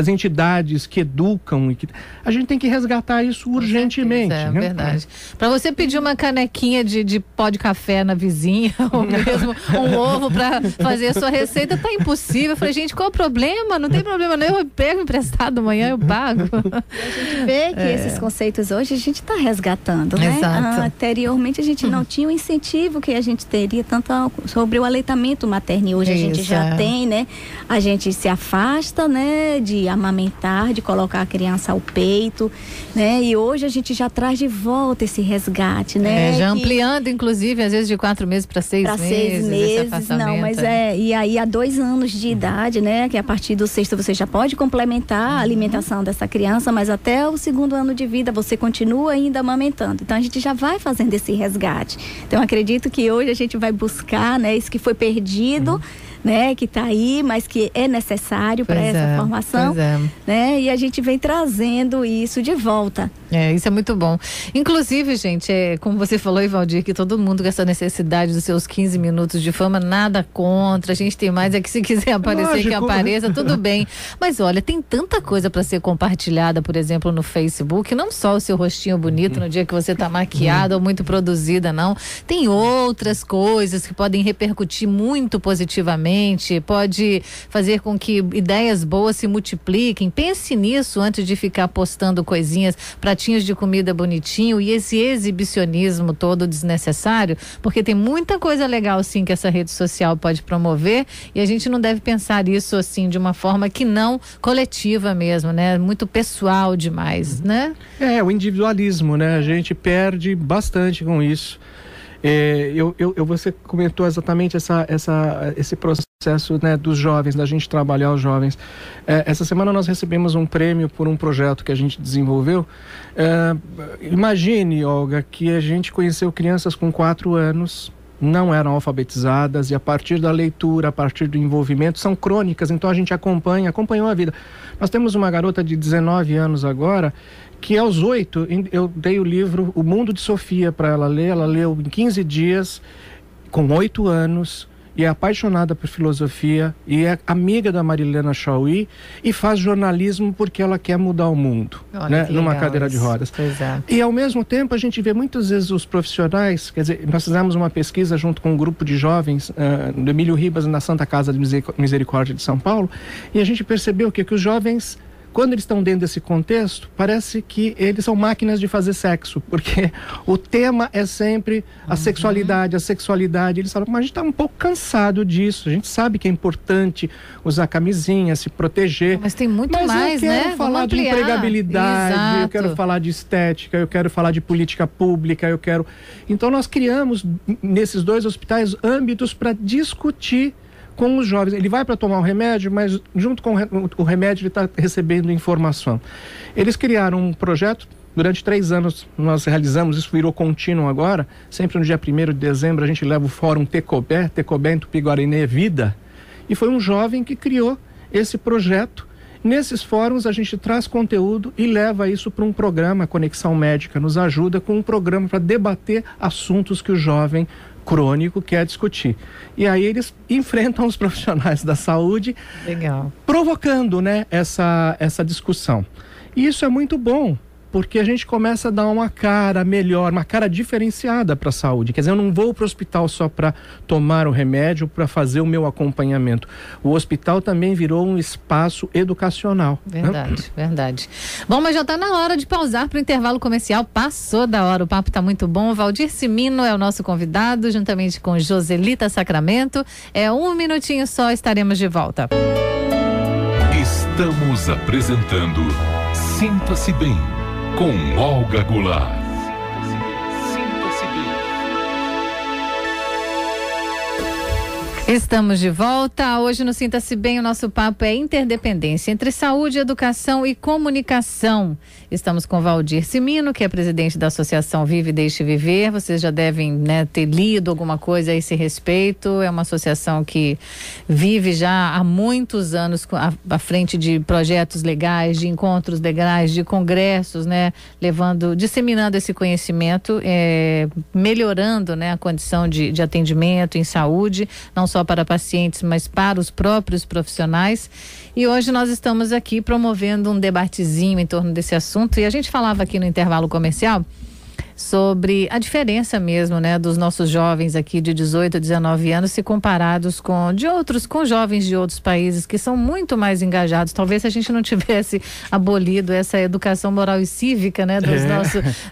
entidades que educam e que a gente tem que resgatar isso urgentemente. É verdade. Para você pedir uma canequinha de pó de café na vizinha ou mesmo um ovo para fazer a sua receita, tá impossível. Eu falei, gente, qual o problema? Não tem problema não, eu pego emprestado amanhã, eu pago. A gente vê que esses conceitos hoje a gente está resgatando, né? Exato. Anteriormente a gente não tinha o incentivo que a gente teria tanto sobre o aleitamento materno. E hoje a gente já tem, né? A gente se afasta, né? De amamentar, de colocar a criança ao peito, né? E hoje a gente já traz de volta esse resgate, né? Já ampliando, inclusive, às vezes de 4 meses para 6 meses. Para 6 meses, não, mas e aí há 2 anos de idade, né? Que a partir do 6º você já pode complementar a alimentação dessa criança, mas até o 2º ano de vida você continua ainda amamentando. Então a gente já vai fazendo esse resgate. Então acredito que hoje a gente vai buscar, né? Isso que foi perdido, né, que está aí, mas que é necessário para essa formação, né? E a gente vem trazendo isso de volta. Isso é muito bom. Inclusive, gente, como você falou, Ivaldir, que todo mundo com essa necessidade dos seus 15 minutos de fama, nada contra. A gente tem mais que se quiser aparecer, lógico, que apareça, tudo bem. Mas olha, tem tanta coisa para ser compartilhada, por exemplo, no Facebook, não só o seu rostinho bonito no dia que você tá maquiada ou muito produzida, não. Tem outras coisas que podem repercutir muito positivamente, pode fazer com que ideias boas se multipliquem. Pense nisso antes de ficar postando coisinhas, pratinhos de comida bonitinho e esse exibicionismo todo desnecessário, porque tem muita coisa legal sim que essa rede social pode promover e a gente não deve pensar isso assim de uma forma que não coletiva mesmo, né? Muito pessoal demais, né? O individualismo, né? A gente perde bastante com isso. Você comentou exatamente esse processo, né, dos jovens, da gente trabalhar os jovens. Essa semana nós recebemos um prêmio por um projeto que a gente desenvolveu. Imagine, Olga, que a gente conheceu crianças com 4 anos, não eram alfabetizadas e a partir da leitura, a partir do envolvimento, são crônicas, então a gente acompanhou a vida. Nós temos uma garota de 19 anos agora, que aos 8, eu dei o livro O Mundo de Sofia para ela ler, ela leu em 15 dias, com 8 anos, e é apaixonada por filosofia, e é amiga da Marilena Chauí, e faz jornalismo porque ela quer mudar o mundo, né? Numa cadeira de rodas. E ao mesmo tempo a gente vê muitas vezes os profissionais, quer dizer, nós fizemos uma pesquisa junto com um grupo de jovens do Emílio Ribas na Santa Casa de Misericórdia de São Paulo, e a gente percebeu que os jovens, quando eles estão dentro desse contexto, parece que eles são máquinas de fazer sexo, porque o tema é sempre a sexualidade. Eles falam, mas a gente está um pouco cansado disso, a gente sabe que é importante usar camisinha, se proteger. Mas tem muito mais, né? Eu quero falar de empregabilidade, eu quero falar de estética, eu quero falar de política pública, Então nós criamos, nesses 2 hospitais, âmbitos para discutir com os jovens. Ele vai para tomar o remédio, mas junto com o remédio ele está recebendo informação. Eles criaram um projeto, durante 3 anos nós realizamos, isso virou contínuo agora, sempre no dia 1º de dezembro a gente leva o fórum Tecobé em Tupi-Guarani é Vida, e foi um jovem que criou esse projeto. Nesses fóruns a gente traz conteúdo e leva isso para um programa, Conexão Médica nos ajuda com um programa para debater assuntos que o jovem crônico quer discutir. E aí eles enfrentam os profissionais da saúde, provocando, né, essa discussão. E isso é muito bom, porque a gente começa a dar uma cara melhor, uma cara diferenciada para a saúde. Quer dizer, eu não vou para o hospital só para tomar o remédio, para fazer o meu acompanhamento. O hospital também virou um espaço educacional. Verdade. Bom, mas já está na hora de pausar para o intervalo comercial. Passou da hora, o papo está muito bom. Valdir Cimino é o nosso convidado, juntamente com Joselita Sacramento. 1 minutinho só, estaremos de volta. Estamos apresentando Sinta-se Bem, com Olga Goulart. Estamos de volta. Hoje no Sinta-se Bem, o nosso papo é interdependência entre saúde, educação e comunicação. Estamos com Valdir Cimino, que é presidente da Associação Vive e Deixe Viver. Vocês já devem, né, ter lido alguma coisa a esse respeito. É uma associação que vive já há muitos anos à frente de projetos legais, de encontros legais, de congressos, né, disseminando esse conhecimento, melhorando, né, a condição de atendimento em saúde, não só para pacientes, mas para os próprios profissionais. E hoje nós estamos aqui promovendo um debatezinho em torno desse assunto, e a gente falava aqui no intervalo comercial sobre a diferença mesmo, né, dos nossos jovens aqui de 18 a 19 anos se comparados com jovens de outros países que são muito mais engajados. Talvez se a gente não tivesse abolido essa educação moral e cívica, né,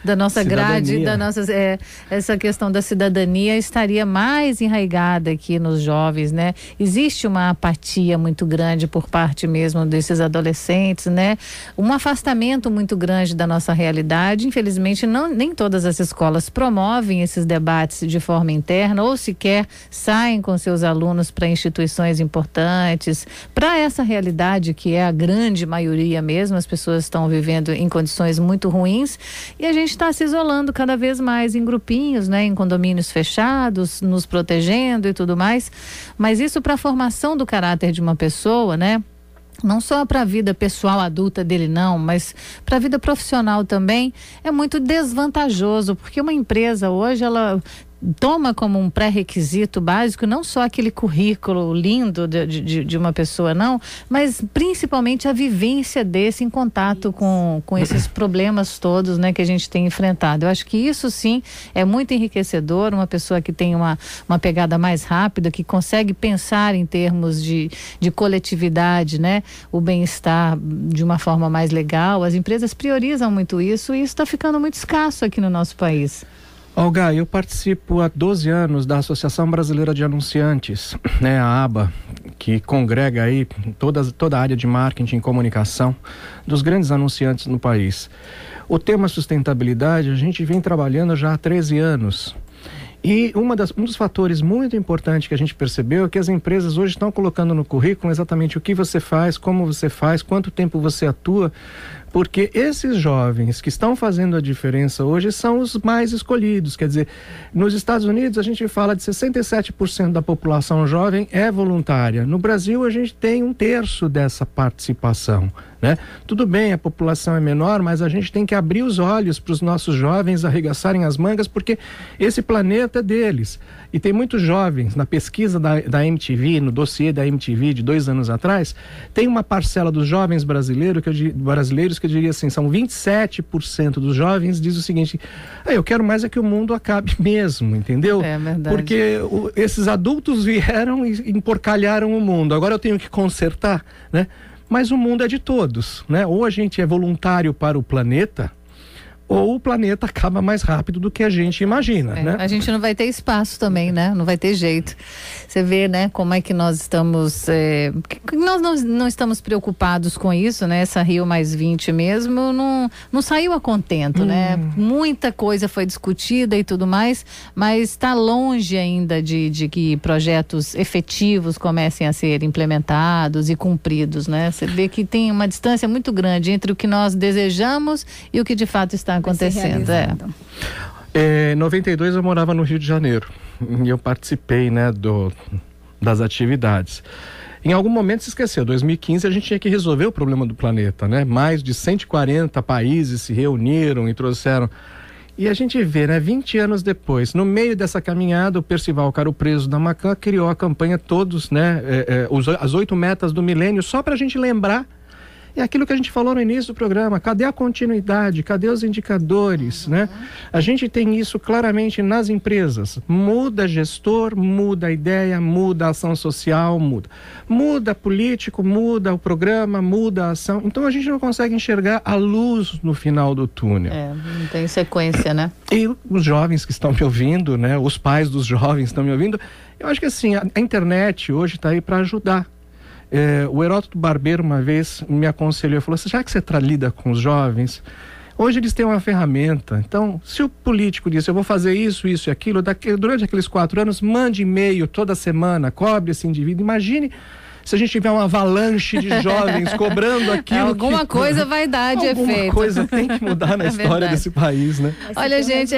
da nossa grade, essa questão da cidadania estaria mais enraigada aqui nos jovens, né? Existe uma apatia muito grande por parte mesmo desses adolescentes, né? Um afastamento muito grande da nossa realidade. Infelizmente nem toda todas as escolas promovem esses debates de forma interna ou sequer saem com seus alunos para instituições importantes, para essa realidade que é a grande maioria mesmo, as pessoas estão vivendo em condições muito ruins e a gente está se isolando cada vez mais em grupinhos, né, em condomínios fechados, nos protegendo e tudo mais, mas isso para a formação do caráter de uma pessoa, né? Não só para a vida pessoal adulta dele não, mas para a vida profissional também é muito desvantajoso, porque uma empresa hoje ela toma como um pré-requisito básico não só aquele currículo lindo de uma pessoa não, mas principalmente a vivência desse em contato com esses problemas todos, né, que a gente tem enfrentado. Eu acho que isso sim é muito enriquecedor, uma pessoa que tem uma pegada mais rápida, que consegue pensar em termos de coletividade, né, o bem-estar de uma forma mais legal. As empresas priorizam muito isso e isso está ficando muito escasso aqui no nosso país. Olga, eu participo há 12 anos da Associação Brasileira de Anunciantes, né, a ABA, que congrega aí toda a área de marketing e comunicação dos grandes anunciantes no país. O tema sustentabilidade a gente vem trabalhando já há 13 anos. E um dos fatores muito importantes que a gente percebeu é que as empresas hoje estão colocando no currículo exatamente o que você faz, como você faz, quanto tempo você atua, porque esses jovens que estão fazendo a diferença hoje são os mais escolhidos. Quer dizer, nos Estados Unidos a gente fala de 67% da população jovem é voluntária. No Brasil a gente tem 1/3 dessa participação, né? Tudo bem, a população é menor, mas a gente tem que abrir os olhos para os nossos jovens arregaçarem as mangas, porque esse planeta é deles. E tem muitos jovens, na pesquisa da MTV, no dossiê da MTV de 2 anos atrás, tem uma parcela dos jovens brasileiros que eu diria assim, são 27% dos jovens diz o seguinte: eu quero mais é que o mundo acabe mesmo, entendeu? É verdade. Porque esses adultos vieram e emporcalharam o mundo, agora eu tenho que consertar, né? Mas o mundo é de todos, né? Ou a gente é voluntário para o planeta, ou o planeta acaba mais rápido do que a gente imagina, né? A gente não vai ter espaço também, né? Não vai ter jeito. Você vê, né, como é que nós estamos... nós não estamos preocupados com isso, né? Essa Rio+20 mesmo não saiu a contento, né? Muita coisa foi discutida e tudo mais, mas está longe ainda de que projetos efetivos comecem a ser implementados e cumpridos, né? Você vê que tem uma distância muito grande entre o que nós desejamos e o que de fato está acontecendo. Em 92 eu morava no Rio de Janeiro e eu participei, né, das atividades. Em algum momento se esqueceu, 2015 a gente tinha que resolver o problema do planeta, né? Mais de 140 países se reuniram e trouxeram. E a gente vê, né, 20 anos depois, no meio dessa caminhada, o Percival Caro Preso da Macan criou a campanha todos, né, as 8 metas do milênio, só para a gente lembrar. É aquilo que a gente falou no início do programa, cadê a continuidade, cadê os indicadores, né? A gente tem isso claramente nas empresas, muda gestor, muda a ideia, muda a ação social, muda político, muda o programa, muda a ação, então a gente não consegue enxergar a luz no final do túnel. Não tem sequência, né? E os jovens que estão me ouvindo, né? Os pais dos jovens que estão me ouvindo, eu acho que assim, a internet hoje está aí para ajudar. O Heródoto Barbeiro uma vez me aconselhou, falou assim, já que você lida com os jovens, hoje eles têm uma ferramenta, então se o político disse, eu vou fazer isso, isso e aquilo, durante aqueles 4 anos, mande e-mail toda semana, cobre esse indivíduo, imagine se a gente tiver uma avalanche de jovens cobrando aquilo. Alguma coisa vai dar de efeito. Alguma coisa tem que mudar na história desse país, né? Olha, gente,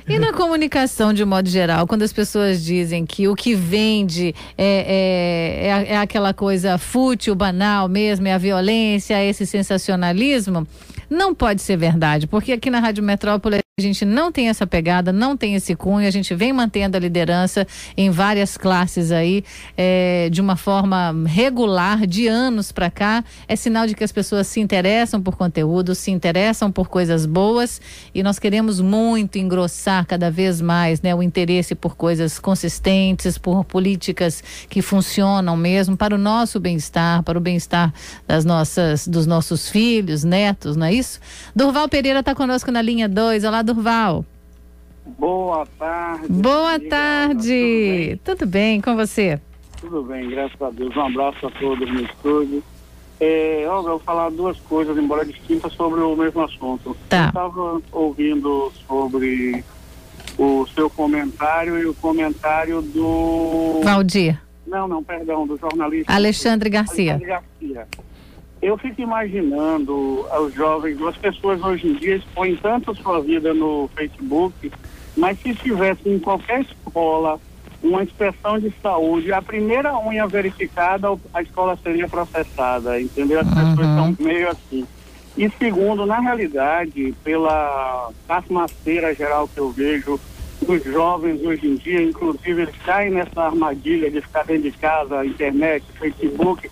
e na comunicação de modo geral, quando as pessoas dizem que o que vende é aquela coisa fútil, banal mesmo, é a violência, é esse sensacionalismo, não pode ser verdade, porque aqui na Rádio Metrópole a gente não tem essa pegada, não tem esse cunho, a gente vem mantendo a liderança em várias classes aí, de uma forma regular, de anos para cá. É sinal de que as pessoas se interessam por conteúdo, se interessam por coisas boas, e nós queremos muito engrossar cada vez mais, né, o interesse por coisas consistentes, por políticas que funcionam mesmo para o nosso bem-estar, para o bem-estar dos nossos filhos, netos, não é isso? Durval Pereira está conosco na linha 2. Olá, Durval. Boa tarde. Boa tarde. Tudo bem com você? Tudo bem, graças a Deus. Um abraço a todos no estúdio. Olga, eu vou falar duas coisas, embora distintas, sobre o mesmo assunto. Tá. Eu estava ouvindo sobre o seu comentário e o comentário do... Valdir. Perdão, do jornalista... Alexandre Garcia. Eu fico imaginando os jovens, as pessoas hoje em dia expõem tanto sua vida no Facebook, mas se tivesse em qualquer escola uma inspeção de saúde, a primeira unha verificada, a escola seria processada, entendeu? As pessoas estão meio assim. E segundo, na realidade, pela pasmaceira geral que eu vejo, os jovens hoje em dia, inclusive, eles caem nessa armadilha de ficar dentro de casa, internet, Facebook.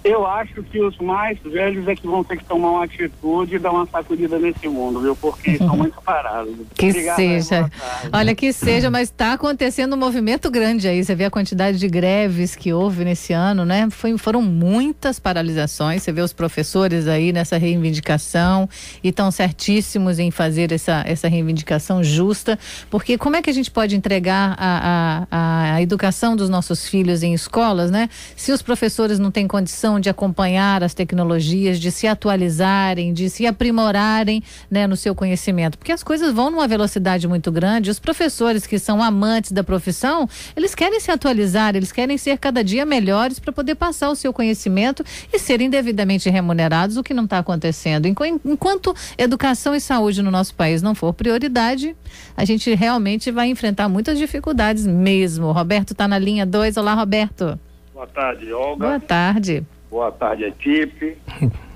Eu acho que os mais velhos é que vão ter que tomar uma atitude e dar uma sacudida nesse mundo, viu? Porque estão muito parados. Que Obrigado, seja. Olha, que seja, mas está acontecendo um movimento grande aí. Você vê a quantidade de greves que houve nesse ano, né? Foram muitas paralisações. Você vê os professores aí nessa reivindicação e estão certíssimos em fazer essa reivindicação justa, porque como é que a gente pode entregar a educação dos nossos filhos em escolas, né? Se os professores não têm condição de acompanhar as tecnologias, de se atualizarem, de se aprimorarem, né, no seu conhecimento, porque as coisas vão numa velocidade muito grande. Os professores que são amantes da profissão, eles querem se atualizar, eles querem ser cada dia melhores para poder passar o seu conhecimento e serem devidamente remunerados, o que não está acontecendo. Enquanto educação e saúde no nosso país não for prioridade, a gente realmente vai enfrentar muitas dificuldades mesmo. O Roberto está na linha 2. Olá, Roberto. Boa tarde, Olga. Boa tarde. Boa tarde, equipe.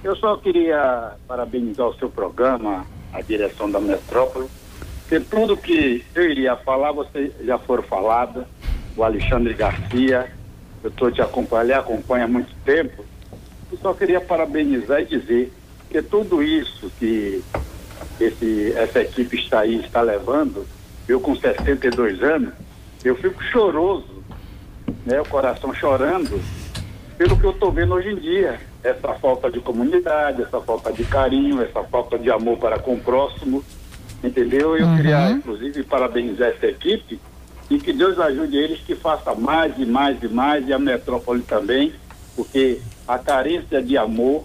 Eu só queria parabenizar o seu programa, a direção da Metrópole, porque tudo que eu iria falar, você já foram falado, o Alexandre Garcia, eu estou te acompanhando, acompanha há muito tempo, eu só queria parabenizar e dizer que tudo isso que essa equipe está levando, eu com 62 anos, eu fico choroso, né, o coração chorando pelo que eu estou vendo hoje em dia, essa falta de comunidade, essa falta de carinho, essa falta de amor para com o próximo, entendeu? Eu queria, inclusive, parabenizar essa equipe e que Deus ajude eles que façam mais e mais e mais, e a Metrópole também, porque a carência de amor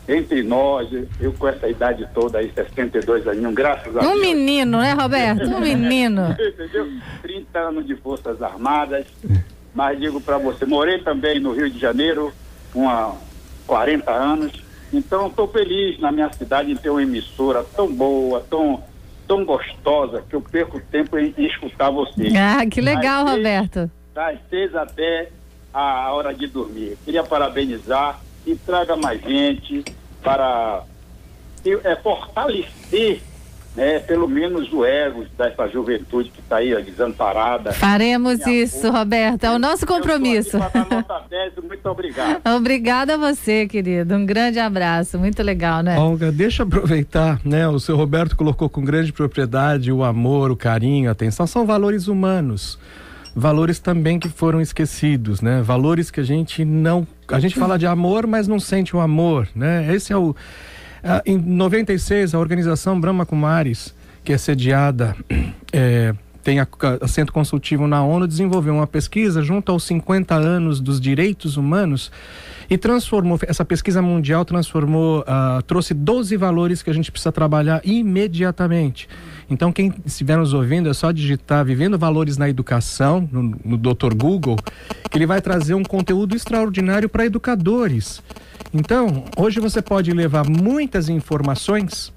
entre nós, eu com essa idade toda aí, 62 aninhos, graças a Deus. Um menino, né, Roberto? Um menino. Entendeu? 30 anos de Forças Armadas. Mas digo para você, morei também no Rio de Janeiro, 40 anos, então estou feliz na minha cidade em ter uma emissora tão boa, tão gostosa, que eu perco tempo em escutar você. Ah, que legal, Roberto. Das 6 até a hora de dormir. Queria parabenizar e traga mais gente para fortalecer, né, pelo menos o ego dessa juventude que está aí, ó, desamparada. Faremos isso, Roberto, é o nosso compromisso. Eu estou aqui para dar nota 10, muito obrigado. Obrigada a você, querido, um grande abraço, muito legal, né? Olga, deixa eu aproveitar, né, o seu Roberto colocou com grande propriedade o amor, o carinho, a atenção, são valores humanos. Valores também que foram esquecidos, né? Valores que a gente fala de amor, mas não sente o amor, né? Esse é o... em 96, a organização Brahma Kumaris, que é sediada, tem assento consultivo na ONU, desenvolveu uma pesquisa junto aos 50 anos dos direitos humanos e essa pesquisa mundial trouxe 12 valores que a gente precisa trabalhar imediatamente. Então, quem estiver nos ouvindo, é só digitar Vivendo Valores na Educação, no Dr. Google, que ele vai trazer um conteúdo extraordinário para educadores. Então, hoje você pode levar muitas informações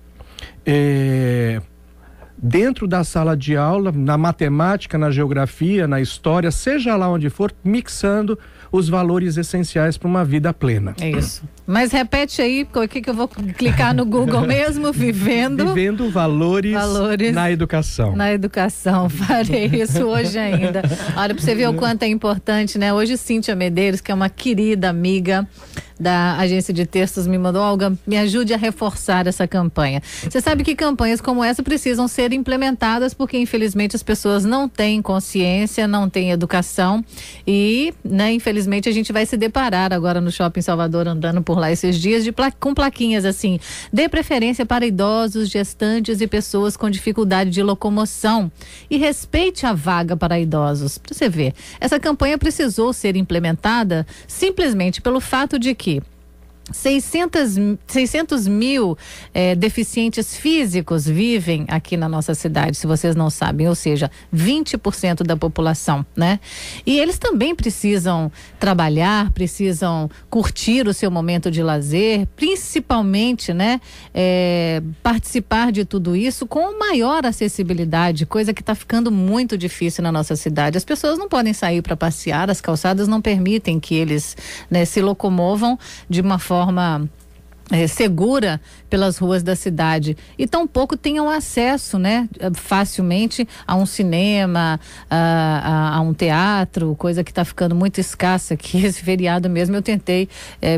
dentro da sala de aula, na matemática, na geografia, na história, seja lá onde for, mixando os valores essenciais para uma vida plena. É isso. Mas repete aí, o que eu vou clicar no Google mesmo? Vivendo valores na educação. Na educação, farei isso hoje ainda. Olha, para você ver o quanto é importante, né? Hoje Cíntia Medeiros, que é uma querida amiga da agência de textos, me mandou: Olga, me ajude a reforçar essa campanha. Você sabe que campanhas como essa precisam ser implementadas porque infelizmente as pessoas não têm consciência, não têm educação e, né, infelizmente a gente vai se deparar agora no Shopping Salvador, andando por lá esses dias, com plaquinhas assim: dê preferência para idosos, gestantes e pessoas com dificuldade de locomoção e respeite a vaga para idosos. Pra você ver, essa campanha precisou ser implementada simplesmente pelo fato de que 600 mil deficientes físicos vivem aqui na nossa cidade, se vocês não sabem, ou seja, 20% da população, né? E eles também precisam trabalhar, precisam curtir o seu momento de lazer, principalmente, né? Participar de tudo isso com maior acessibilidade, coisa que está ficando muito difícil na nossa cidade. As pessoas não podem sair para passear, as calçadas não permitem que eles, né, se locomovam de uma forma segura pelas ruas da cidade e tampouco tenham acesso, né, facilmente a um cinema, a um teatro, coisa que está ficando muito escassa aqui. Esse feriado mesmo eu tentei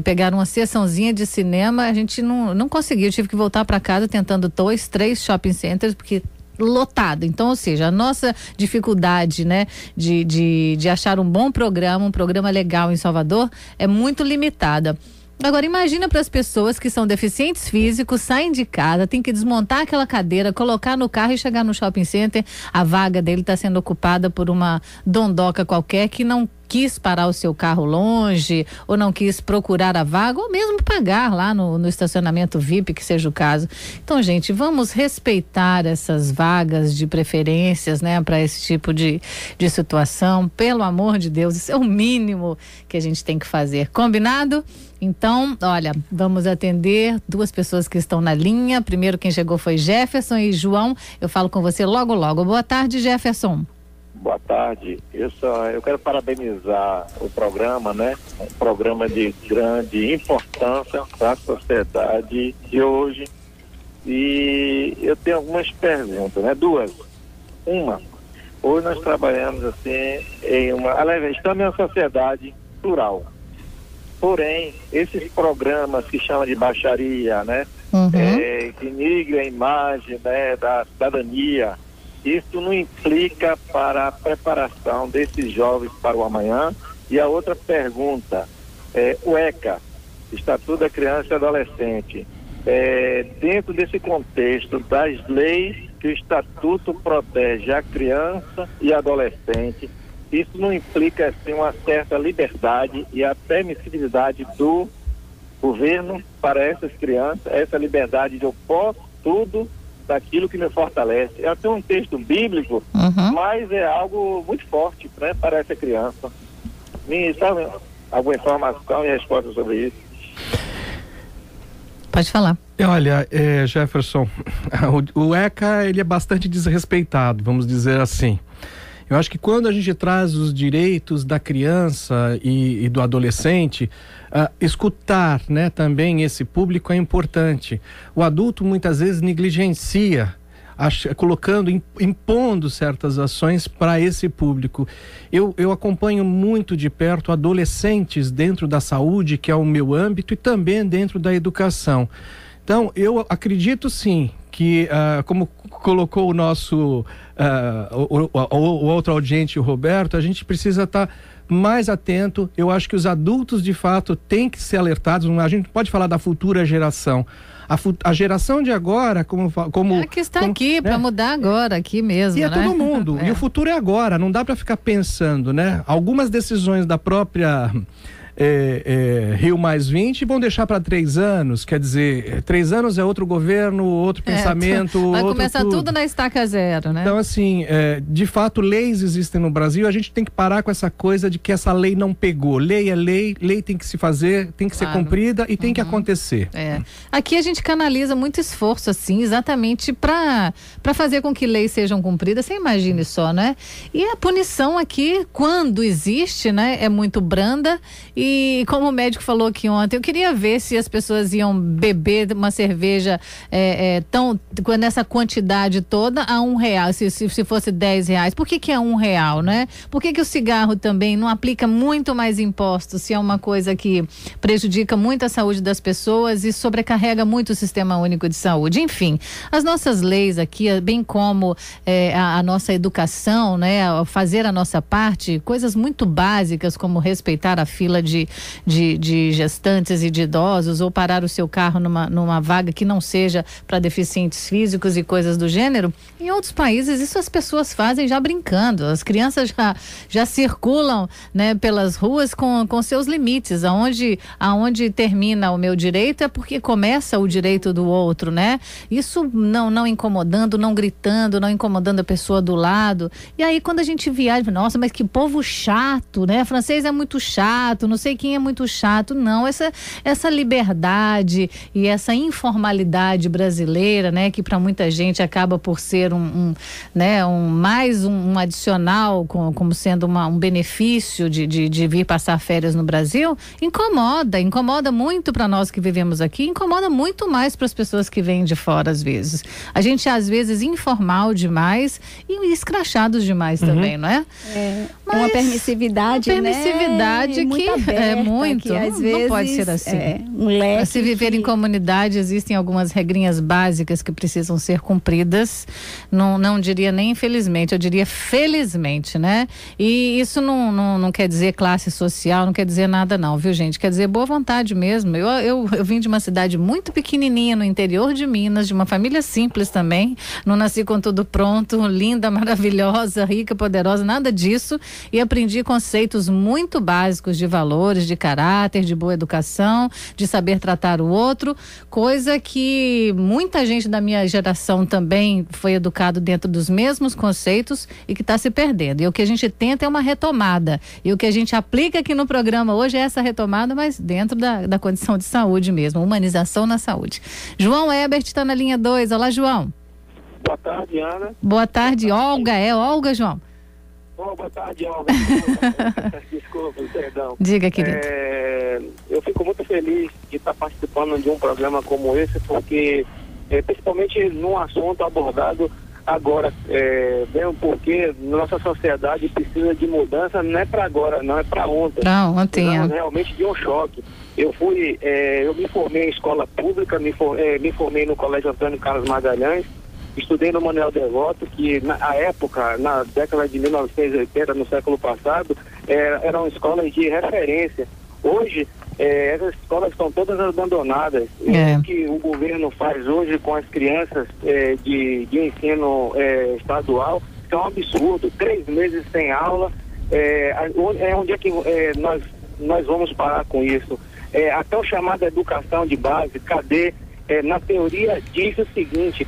pegar uma sessãozinha de cinema, a gente não conseguiu, tive que voltar para casa tentando 2, 3 shopping centers porque lotado. Então, ou seja, a nossa dificuldade, né, de achar um bom programa, um programa legal em Salvador é muito limitada. Agora, imagina para as pessoas que são deficientes físicos, saem de casa, tem que desmontar aquela cadeira, colocar no carro e chegar no shopping center, a vaga dele está sendo ocupada por uma dondoca qualquer que não quis parar o seu carro longe, ou não quis procurar a vaga, ou mesmo pagar lá no estacionamento VIP, que seja o caso. Então, gente, vamos respeitar essas vagas de preferências, né, para esse tipo de situação. Pelo amor de Deus, isso é o mínimo que a gente tem que fazer. Combinado? Então, olha, vamos atender 2 pessoas que estão na linha. Primeiro quem chegou foi Jefferson e João. Eu falo com você logo, logo. Boa tarde, Jefferson. Boa tarde. Eu quero parabenizar o programa, né? Um programa de grande importância para a sociedade de hoje. E eu tenho algumas perguntas, né? 2. Uma, hoje nós trabalhamos assim estamos em uma sociedade plural. Porém, esses programas que chamam de baixaria, né? Que migram a imagem, né, da cidadania, isso não implica para a preparação desses jovens para o amanhã. E a outra pergunta, o ECA, Estatuto da Criança e Adolescente, dentro desse contexto das leis que o Estatuto protege a criança e adolescente, isso não implica assim, uma certa liberdade e a permissividade do governo para essas crianças, essa liberdade de eu posso tudo daquilo que me fortalece. É até um texto bíblico, mas é algo muito forte, né, para essa criança. Me sabe alguma informação e resposta sobre isso? Pode falar. Olha, Jefferson, o ECA ele é bastante desrespeitado, vamos dizer assim. Eu acho que quando a gente traz os direitos da criança e do adolescente, escutar, né, também esse público é importante. O adulto muitas vezes negligencia, impondo certas ações para esse público. Eu acompanho muito de perto adolescentes dentro da saúde, que é o meu âmbito, e também dentro da educação. Então, eu acredito sim que, como colocou o nosso o outro audiente, o Roberto, a gente precisa estar mais atento. Eu acho que os adultos, de fato, têm que ser alertados. A gente pode falar da futura geração. A geração de agora, como que está aqui para mudar agora, aqui mesmo, e né? Todo mundo. E o futuro é agora. Não dá para ficar pensando, né? Algumas decisões da própria Rio+20 vão deixar para 3 anos, quer dizer, 3 anos é outro governo, outro pensamento. Vai começar tudo na estaca zero, né? Então, assim, de fato, leis existem no Brasil, a gente tem que parar com essa coisa de que essa lei não pegou. Lei é lei, lei tem que se fazer, tem que ser cumprida e tem que acontecer. Aqui a gente canaliza muito esforço, assim, exatamente para fazer com que leis sejam cumpridas. Você imagine só, né? E a punição aqui, quando existe, né, é muito branda. E como o médico falou aqui ontem, eu queria ver se as pessoas iam beber uma cerveja nessa quantidade toda a R$1, se fosse R$10. Por que é R$1, né? Por que o cigarro também não aplica muito mais impostos, se é uma coisa que prejudica muito a saúde das pessoas e sobrecarrega muito o Sistema Único de Saúde? Enfim, as nossas leis aqui, bem como a nossa educação, né? Fazer a nossa parte, coisas muito básicas como respeitar a fila de de gestantes e de idosos, ou parar o seu carro numa vaga que não seja para deficientes físicos e coisas do gênero. Em outros países isso as pessoas fazem já brincando, as crianças já circulam, né, pelas ruas com seus limites, aonde termina o meu direito é porque começa o direito do outro, né? Isso não incomodando, não gritando, não incomodando a pessoa do lado. E aí quando a gente viaja, nossa, mas que povo chato, né? Francês é muito chato, não sei quem é muito chato. Não, essa liberdade e essa informalidade brasileira, né, que para muita gente acaba por ser um adicional, como sendo um benefício de vir passar férias no Brasil, incomoda muito para nós que vivemos aqui, incomoda muito mais para as pessoas que vêm de fora às vezes. A gente às vezes informal demais e escrachados demais também, não é? Mas uma permissividade, que aberta, é muito, que às vezes não pode ser assim. Para se viver em comunidade existem algumas regrinhas básicas que precisam ser cumpridas, não diria nem infelizmente, eu diria felizmente, né? E isso não quer dizer classe social, não quer dizer nada não, viu gente? Quer dizer boa vontade mesmo. Eu vim de uma cidade muito pequenininha no interior de Minas, de uma família simples também, não nasci com tudo pronto, linda, maravilhosa, rica, poderosa, nada disso, e aprendi conceitos muito básicos de valores, de caráter, de boa educação, de saber tratar o outro, coisa que muita gente da minha geração também foi educado dentro dos mesmos conceitos e que está se perdendo. E o que a gente tenta é uma retomada. E o que a gente aplica aqui no programa hoje é essa retomada, mas dentro da condição de saúde mesmo, humanização na saúde. João Ebert está na linha 2. Olá, João. Boa tarde, Ana. Boa tarde, Olga. É Olga, João? Boa tarde, Olga. Desculpa, perdão. Diga, querido. Eu fico muito feliz de estar participando de um programa como esse, porque principalmente num assunto abordado agora, bem porque nossa sociedade precisa de mudança, não é para agora, não é para ontem. Para ontem, realmente de um choque. Eu me formei em escola pública, me formei no Colégio Antônio Carlos Magalhães, estudei no Manuel Devoto, que na época, na década de 1980, no século passado, eram escolas de referência. Hoje, essas escolas estão todas abandonadas. O que o governo faz hoje com as crianças de ensino estadual é um absurdo. 3 meses sem aula. Onde é que nós vamos parar com isso? Até o chamado educação de base, cadê? Na teoria diz o seguinte,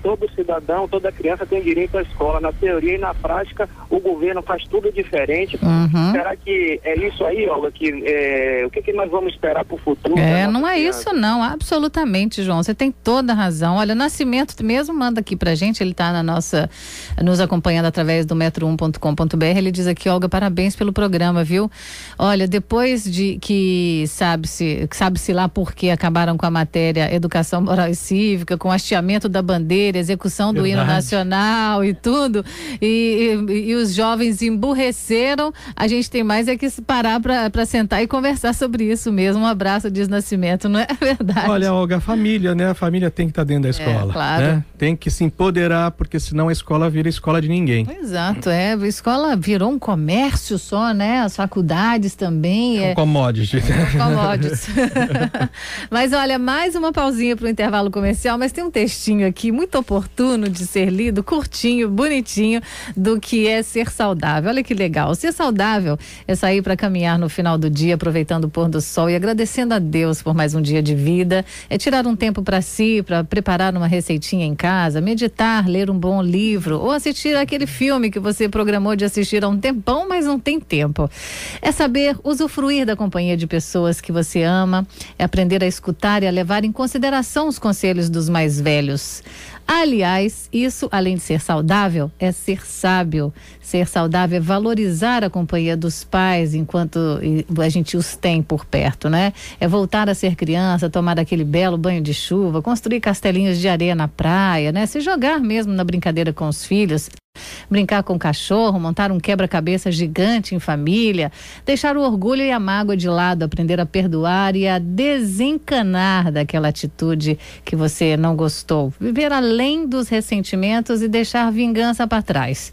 todo cidadão, toda criança tem direito à escola. Na teoria e na prática o governo faz tudo diferente. Será que é isso aí, Olga? O que nós vamos esperar para o futuro? Não é isso não, absolutamente, João, você tem toda a razão. Olha, o Nascimento mesmo manda aqui pra gente, ele está nos acompanhando através do metro1.com.br, ele diz aqui, Olga, parabéns pelo programa, viu? Olha, depois de que sabe-se lá por que acabaram com a matéria Educação Moral e Cívica, com hasteamento da bandeira, execução do hino nacional e tudo, e os jovens emburreceram, a gente tem mais que parar para sentar e conversar sobre isso mesmo. Um abraço, diz Nascimento, não é verdade? Olha, Olga, a família, né? A família tem que estar dentro da escola. Claro. Né? Tem que se empoderar, porque senão a escola vira escola de ninguém. Exato, a escola virou um comércio só, né? As faculdades também. Commodity. Commodities. Mas olha, mais uma pausinha para o intervalo comercial, mas tem um textinho aqui muito oportuno de ser lido, curtinho, bonitinho, do que é ser saudável. Olha que legal. Ser saudável é sair para caminhar no final do dia, aproveitando o pôr do sol e agradecendo a Deus por mais um dia de vida. É tirar um tempo para si, para preparar uma receitinha em casa, meditar, ler um bom livro ou assistir aquele filme que você programou de assistir há um tempão, mas não tem tempo. É saber usufruir da companhia de pessoas que você ama, é aprender a escutar e a levar em consideração os conselhos dos mais velhos. Aliás, isso, além de ser saudável, é ser sábio. Ser saudável é valorizar a companhia dos pais enquanto a gente os tem por perto, né? É voltar a ser criança, tomar aquele belo banho de chuva, construir castelinhos de areia na praia, né? Se jogar mesmo na brincadeira com os filhos. Brincar com o cachorro, montar um quebra-cabeça gigante em família, deixar o orgulho e a mágoa de lado, aprender a perdoar e a desencanar daquela atitude que você não gostou, viver além dos ressentimentos e deixar vingança para trás.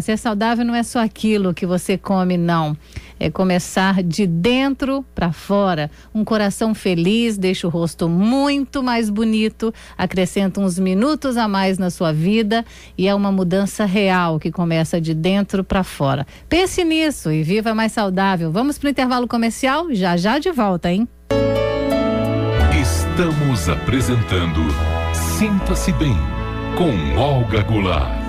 Ser saudável não é só aquilo que você come, não. É começar de dentro para fora. Um coração feliz deixa o rosto muito mais bonito, acrescenta uns minutos a mais na sua vida e é uma mudança real que começa de dentro para fora. Pense nisso e viva mais saudável. Vamos para o intervalo comercial? Já de volta, hein? Estamos apresentando Sinta-se Bem com Olga Goulart.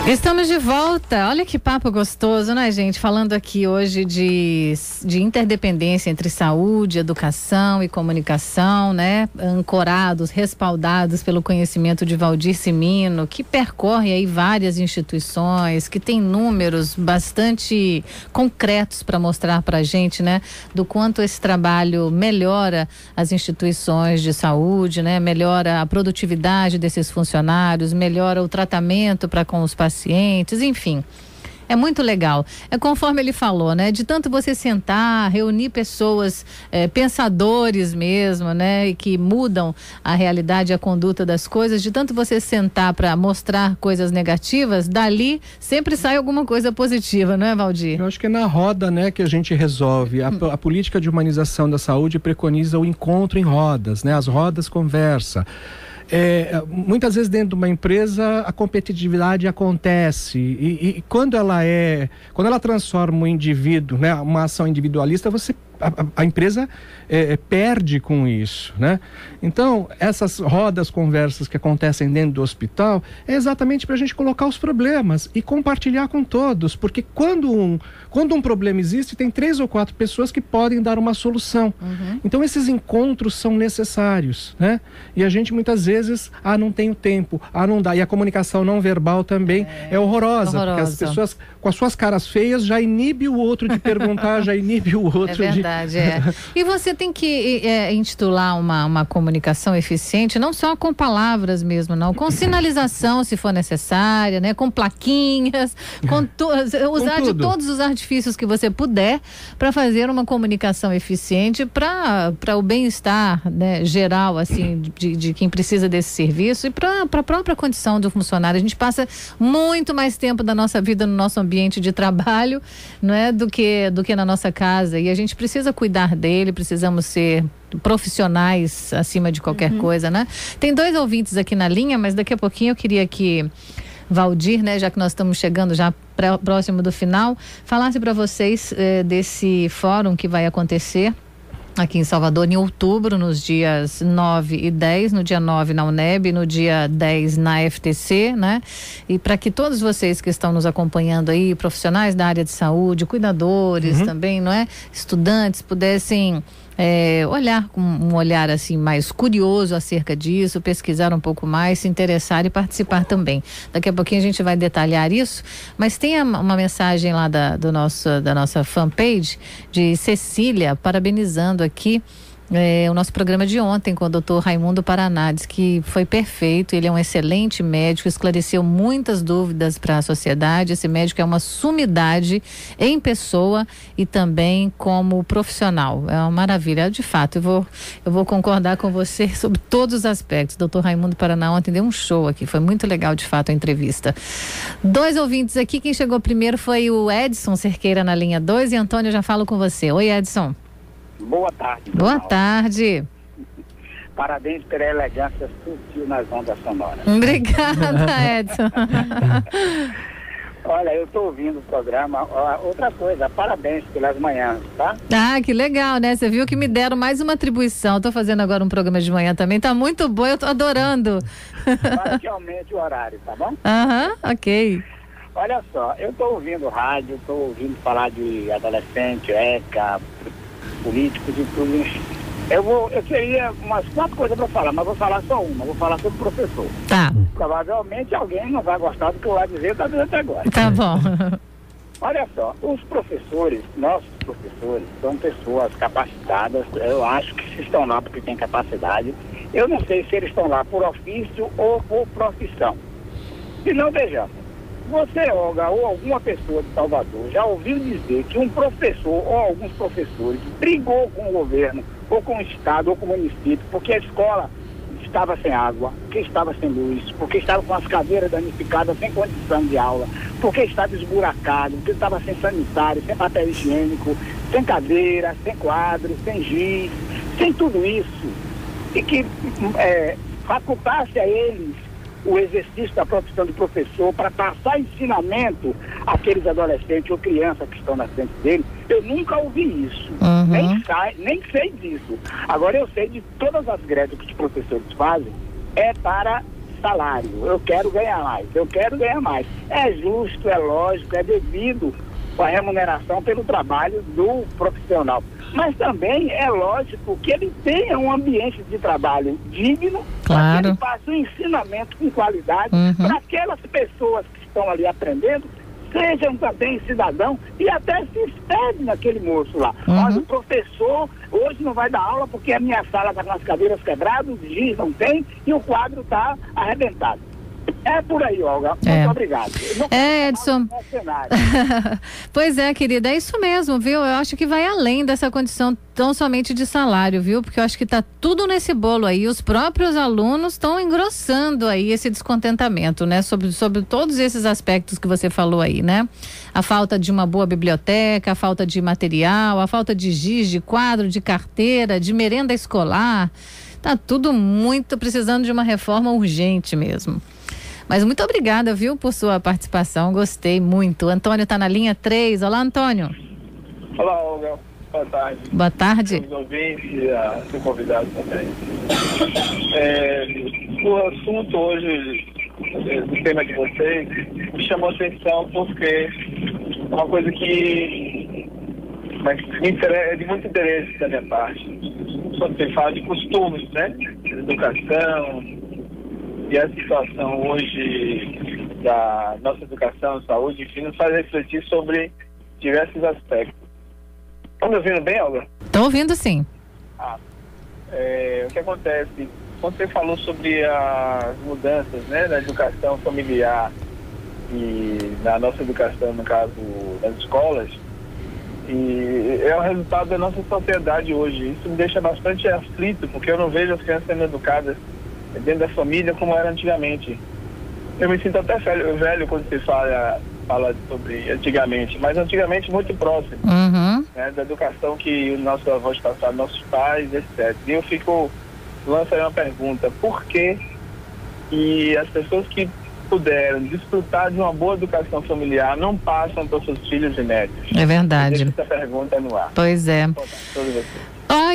Estamos de volta. Olha que papo gostoso, né, gente? Falando aqui hoje de interdependência entre saúde, educação e comunicação, né? Ancorados, respaldados pelo conhecimento de Valdir Cimino, que percorre aí várias instituições, que tem números bastante concretos para mostrar para a gente, né? Do quanto esse trabalho melhora as instituições de saúde, né? Melhora a produtividade desses funcionários, melhora o tratamento para com os pacientes, enfim, é muito legal. É conforme ele falou, né? De tanto você sentar, reunir pessoas, pensadores mesmo, né? E que mudam a realidade e a conduta das coisas, de tanto você sentar para mostrar coisas negativas, dali sempre sai alguma coisa positiva, não é, Valdir? Eu acho que é na roda, né, que a gente resolve. A política de humanização da saúde preconiza o encontro em rodas, né? As rodas conversa. Muitas vezes dentro de uma empresa a competitividade acontece e quando ela transforma o indivíduo, né, uma ação individualista, a empresa perde com isso, né? Então, essas rodas, conversas que acontecem dentro do hospital é exatamente para a gente colocar os problemas e compartilhar com todos, porque quando um problema existe, tem 3 ou 4 pessoas que podem dar uma solução. Uhum. Então, esses encontros são necessários, né? E a gente muitas vezes, não tem o tempo, não dá. E a comunicação não verbal também é horrorosa, porque as pessoas com as suas caras feias já inibe o outro de perguntar, já inibe o outro de... Verdade, E você tem que intitular uma comunicação eficiente, não só com palavras mesmo, não, com sinalização, se for necessária, né? Com plaquinhas, usar de todos os artifícios que você puder para fazer uma comunicação eficiente para o bem-estar, né, geral, assim, de quem precisa desse serviço e para a própria condição do funcionário. A gente passa muito mais tempo da nossa vida no nosso ambiente de trabalho, não é, do que na nossa casa, e a gente precisa cuidar dele, precisamos ser profissionais acima de qualquer coisa, né? Tem 2 ouvintes aqui na linha, mas daqui a pouquinho eu queria que Valdir, né, já que nós estamos chegando já próximo do final, falasse para vocês desse fórum que vai acontecer aqui em Salvador em outubro, nos dias 9 e 10, no dia 9 na UNEB, no dia 10 na FTC, né? E para que todos vocês que estão nos acompanhando aí, profissionais da área de saúde, cuidadores também, não é? Estudantes, pudessem olhar com um olhar assim mais curioso acerca disso, pesquisar um pouco mais, se interessar e participar também. Daqui a pouquinho a gente vai detalhar isso, mas tem uma mensagem lá da nossa fanpage de Cecília, parabenizando aqui o nosso programa de ontem com o Dr. Raimundo Paraná, diz que foi perfeito, ele é um excelente médico, esclareceu muitas dúvidas para a sociedade. Esse médico é uma sumidade em pessoa e também como profissional, é uma maravilha, de fato. Eu vou concordar com você sobre todos os aspectos. Dr. Raimundo Paraná ontem deu um show aqui, foi muito legal de fato a entrevista. 2 ouvintes aqui, quem chegou primeiro foi o Edson Cerqueira na linha 2 e Antônio, já falo com você. Oi, Edson. Boa tarde. Boa tarde. Parabéns pela elegância sutil nas ondas sonoras. Obrigada, Edson. Olha, eu estou ouvindo o programa. Outra coisa, parabéns pelas manhãs, tá? Que legal, né? Você viu que me deram mais uma atribuição. Estou fazendo agora um programa de manhã também. Tá muito bom, eu tô adorando. Para que aumente o horário, tá bom? Ok. Olha só, eu estou ouvindo rádio, estou ouvindo falar de adolescente, ECA, políticos e tudo. Eu teria umas 4 coisas para falar, mas vou falar só uma. Vou falar sobre o professor. Tá. Provavelmente alguém não vai gostar do que eu vou dizer, tá dizendo até agora. Tá bom. Olha só, os professores, nossos professores, são pessoas capacitadas. Eu acho que se estão lá porque têm capacidade. Eu não sei se eles estão lá por ofício ou por profissão. Se não, vejamos. Você, Olga, ou alguma pessoa de Salvador já ouviu dizer que um professor ou alguns professores brigou com o governo, ou com o estado, ou com o município, porque a escola estava sem água, porque estava sem luz, porque estava com as cadeiras danificadas, sem condição de aula, porque estava esburacado, porque estava sem sanitário, sem papel higiênico, sem cadeira, sem quadro, sem giz, sem tudo isso. E que facultasse a eles o exercício da profissão de professor para passar ensinamento àqueles adolescentes ou crianças que estão na frente dele. Eu nunca ouvi isso, nem sei disso. Agora eu sei de todas as greves que os professores fazem é para salário. Eu quero ganhar mais. É justo, é lógico, é devido a remuneração pelo trabalho do profissional. Mas também é lógico que ele tenha um ambiente de trabalho digno, para que ele faça um ensinamento com qualidade para aquelas pessoas que estão ali aprendendo, sejam também cidadãos e até se espelhem naquele moço lá. Olha, o professor hoje não vai dar aula porque a minha sala está com as cadeiras quebradas, o giz não tem e o quadro está arrebentado. É por aí, Olga. Muito obrigado. Edson. Pois é, querida, é isso mesmo, viu? Eu acho que vai além dessa condição tão somente de salário, viu? Porque eu acho que tá tudo nesse bolo aí. Os próprios alunos estão engrossando aí esse descontentamento, né? Sobre todos esses aspectos que você falou aí, né? A falta de uma boa biblioteca, a falta de material, a falta de giz, de quadro, de carteira, de merenda escolar. Tá tudo muito precisando de uma reforma urgente mesmo. Mas muito obrigada, viu, por sua participação. Gostei muito. O Antônio está na linha 3. Olá, Antônio. Olá, Olga. Boa tarde. Boa tarde. Os ouvintes e a seu convidado também. O assunto hoje, do tema de vocês, me chamou a atenção porque é uma coisa que é de muito interesse da minha parte. Quando você fala de costumes, né? Educação. E a situação hoje da nossa educação, saúde, enfim, nos faz refletir sobre diversos aspectos. Estão me ouvindo bem, Olga? Estou ouvindo, sim. O que acontece? Quando você falou sobre as mudanças, né, na educação familiar e na nossa educação, no caso das escolas, e é o resultado da nossa sociedade hoje. Isso me deixa bastante aflito, porque eu não vejo as crianças sendo educadas dentro da família como era antigamente. Eu me sinto até velho quando você fala sobre antigamente, mas antigamente muito próximo, né, da educação que nossos avós passaram, nossos pais, etc. E eu lanço aí uma pergunta: por que as pessoas que puderam desfrutar de uma boa educação familiar não passam para seus filhos e netos? É verdade. Deixa essa pergunta no ar. Pois é.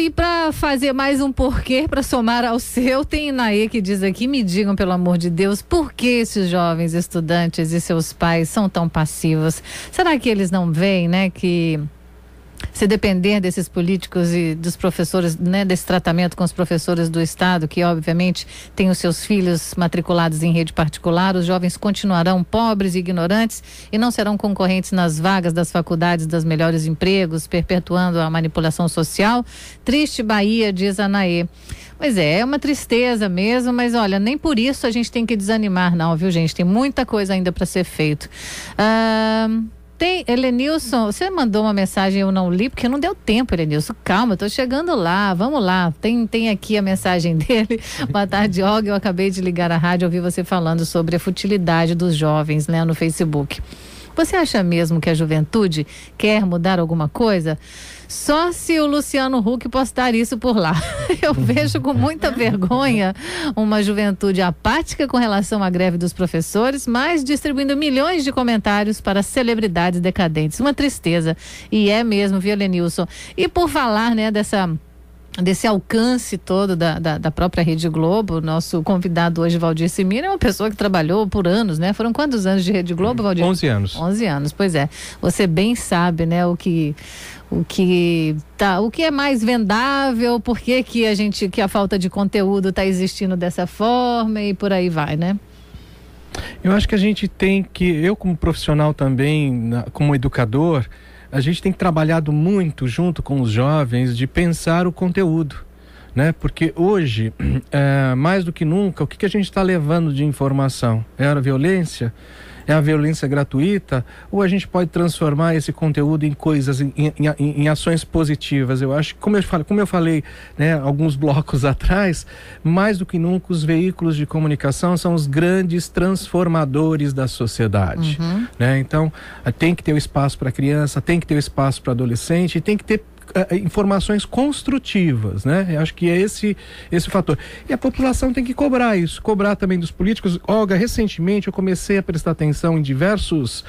E para fazer mais um porquê, para somar ao seu, tem Inaê que diz aqui: me digam, pelo amor de Deus, por que esses jovens estudantes e seus pais são tão passivos? Será que eles não veem, né, que se depender desses políticos e dos professores, né, desse tratamento com os professores do Estado, que obviamente têm os seus filhos matriculados em rede particular, os jovens continuarão pobres e ignorantes e não serão concorrentes nas vagas das faculdades dos melhores empregos, perpetuando a manipulação social? Triste Bahia, diz Anaê. Pois é uma tristeza mesmo, mas olha, nem por isso a gente tem que desanimar não, viu, gente? Tem muita coisa ainda para ser feito. Tem, Helenilson, você mandou uma mensagem, eu não li, porque não deu tempo, Helenilson. Calma, tô chegando lá, vamos lá. Tem aqui a mensagem dele. Boa tarde, Olga. Eu acabei de ligar a rádio, ouvi você falando sobre a futilidade dos jovens, né, no Facebook. Você acha mesmo que a juventude quer mudar alguma coisa? Só se o Luciano Huck postar isso por lá. Eu vejo com muita vergonha uma juventude apática com relação à greve dos professores, mas distribuindo milhões de comentários para celebridades decadentes. Uma tristeza. E é mesmo, viu, Lenilson? E por falar, né, desse alcance todo da própria Rede Globo, nosso convidado hoje, Valdir Simira, é uma pessoa que trabalhou por anos, né? Foram quantos anos de Rede Globo, Valdir? 11 anos. 11 anos, pois é. Você bem sabe, né, o que é mais vendável, por que a falta de conteúdo está existindo dessa forma e por aí vai, né? Eu acho que a gente tem que, eu como profissional também, como educador, a gente tem trabalhado muito junto com os jovens de pensar o conteúdo, né? Porque hoje, mais do que nunca, o que a gente está levando de informação? É a violência? é a violência gratuita, ou a gente pode transformar esse conteúdo em coisas, em ações positivas. Eu acho que, como eu falei, né, alguns blocos atrás, mais do que nunca os veículos de comunicação são os grandes transformadores da sociedade, né? Então, tem que ter o espaço para a criança, tem que ter o espaço para o adolescente, e tem que ter informações construtivas, né? Eu acho que é esse fator. E a população tem que cobrar isso, cobrar também dos políticos. Olga, recentemente eu comecei a prestar atenção em diversos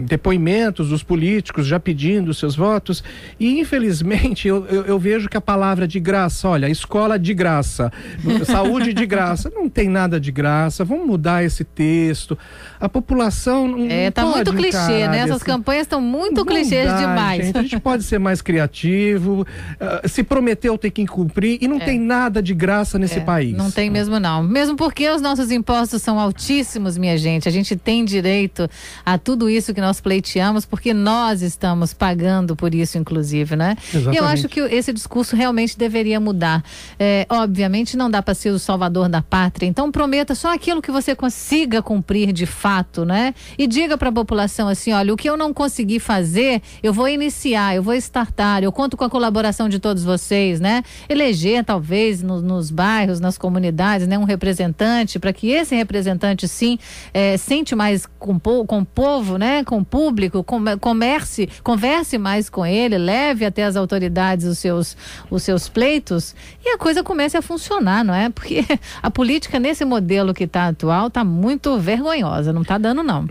depoimentos dos políticos já pedindo seus votos, e infelizmente eu vejo que a palavra de graça, olha, escola de graça, saúde de graça, não tem nada de graça, vamos mudar esse texto. A população não tá pode muito clichê, né? Essas assim. campanhas estão muito clichês demais. Gente, a gente pode ser mais criativo, se prometeu tem que cumprir, e não tem nada de graça nesse país. Não tem mesmo não. Mesmo porque os nossos impostos são altíssimos, minha gente. A gente tem direito a tudo isso que nós pleiteamos, porque nós estamos pagando por isso, inclusive, né? Exatamente. E eu acho que esse discurso realmente deveria mudar. Obviamente não dá para ser o salvador da pátria, então prometa só aquilo que você consiga cumprir de fato, né? E diga para a população assim, olha, o que eu não consegui fazer, eu vou iniciar, eu vou startar, eu conto com a colaboração de todos vocês, né? Eleger talvez nos bairros, nas comunidades, né? Um representante, para que esse representante sim sente mais com o povo, né, com o público, converse mais com ele, leve até as autoridades os seus pleitos, e a coisa comece a funcionar, não é? Porque a política nesse modelo que está atual está muito vergonhosa, não está dando não.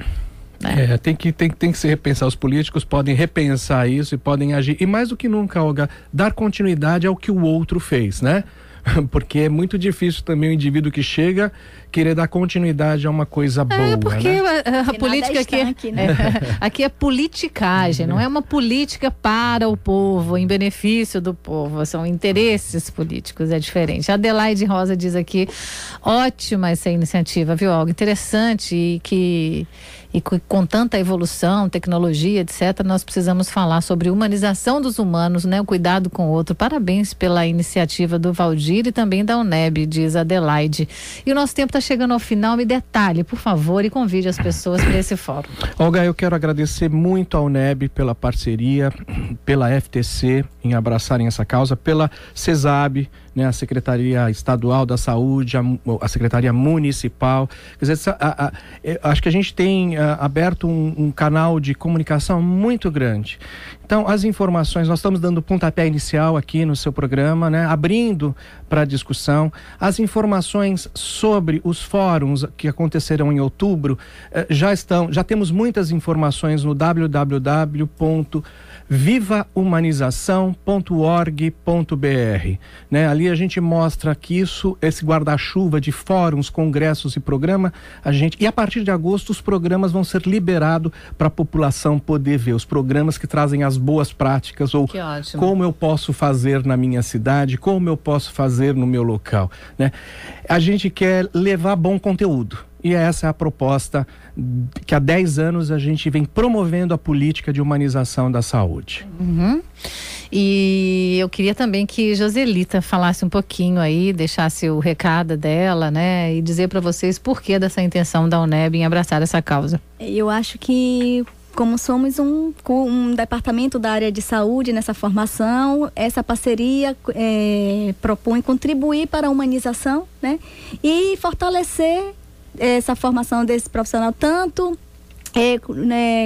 Tem que se repensar. Os políticos podem repensar isso e podem agir, e mais do que nunca, Olga, dar continuidade ao que o outro fez, né? Porque é muito difícil também o indivíduo que chega querer dar continuidade a uma coisa boa, porque né? a política aqui, né? Aqui é politicagem, não é uma política para o povo, em benefício do povo, são interesses políticos, é diferente. A Adelaide Rosa diz aqui, ótima essa iniciativa, viu, algo interessante, e com tanta evolução, tecnologia, etc., nós precisamos falar sobre humanização dos humanos, né? O cuidado com o outro. Parabéns pela iniciativa do Valdir e também da UNEB, diz Adelaide. E o nosso tempo está chegando ao final. Me detalhe, por favor, e convide as pessoas para esse fórum. Olga, eu quero agradecer muito à UNEB pela parceria, pela FTC em abraçarem essa causa, pela CESAB, né, a Secretaria Estadual da Saúde, a Secretaria Municipal. Quer dizer, acho que a gente tem aberto um canal de comunicação muito grande. Então, as informações, nós estamos dando pontapé inicial aqui no seu programa, né, abrindo para discussão. As informações sobre os fóruns que acontecerão em outubro já temos muitas informações no www.vivahumanização.org.br, né? Ali a gente mostra que esse guarda-chuva de fóruns, congressos e programa, e a partir de agosto os programas vão ser liberados para a população poder ver os programas que trazem as boas práticas, ou como eu posso fazer na minha cidade, como eu posso fazer no meu local, né? A gente quer levar bom conteúdo. E essa é a proposta que há 10 anos a gente vem promovendo a política de humanização da saúde. E eu queria também que Joselita falasse um pouquinho aí, deixasse o recado dela, né? E dizer para vocês por que dessa intenção da UNEB em abraçar essa causa. Eu acho que, como somos um departamento da área de saúde nessa formação, essa parceria propõe contribuir para a humanização, né? E fortalecer essa formação desse profissional, tanto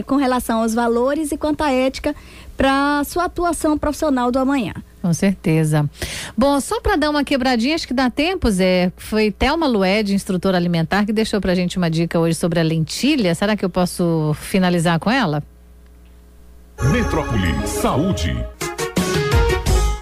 com relação aos valores e quanto à ética para a sua atuação profissional do amanhã. Com certeza. Bom, só para dar uma quebradinha, acho que dá tempo, Zé. Foi Thelma Lued, instrutora alimentar, que deixou pra gente uma dica hoje sobre a lentilha. Será que eu posso finalizar com ela? Metrópole Saúde.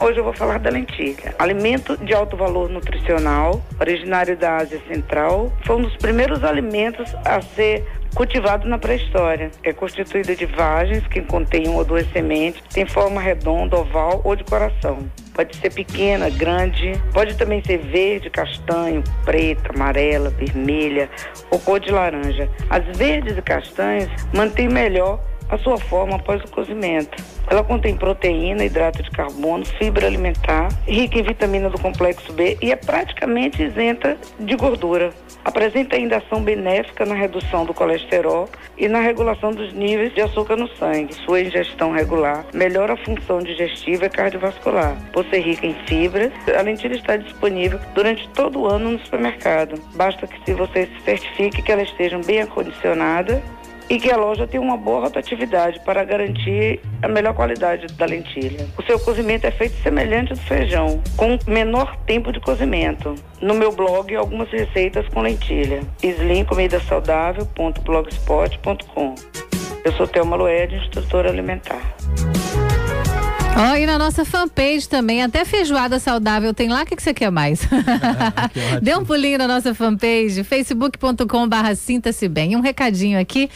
Hoje eu vou falar da lentilha. Alimento de alto valor nutricional, originário da Ásia Central, foi um dos primeiros alimentos a ser cultivado na pré-história. É constituída de vagens que contêm 1 ou 2 sementes, tem forma redonda, oval ou de coração. Pode ser pequena, grande, pode também ser verde, castanho, preta, amarela, vermelha ou cor de laranja. As verdes e castanhas mantêm melhor a sua forma após o cozimento. Ela contém proteína, hidrato de carbono, fibra alimentar, rica em vitamina do complexo B e é praticamente isenta de gordura. Apresenta ainda ação benéfica na redução do colesterol e na regulação dos níveis de açúcar no sangue. Sua ingestão regular melhora a função digestiva e cardiovascular. Por ser rica em fibras, a lentilha está disponível durante todo o ano no supermercado. Basta que você se certifique que elas estejam bem acondicionadas e que a loja tem uma boa rotatividade para garantir a melhor qualidade da lentilha. O seu cozimento é feito semelhante ao do feijão, com menor tempo de cozimento. No meu blog, algumas receitas com lentilha. slimcomidaSaudável.blogspot.com. Eu sou Thelma Lued, instrutora alimentar. Ó, e na nossa fanpage também, até feijoada saudável tem lá. O que você quer mais? Dê um pulinho na nossa fanpage, facebook.com/sinta-se bem. E um recadinho aqui,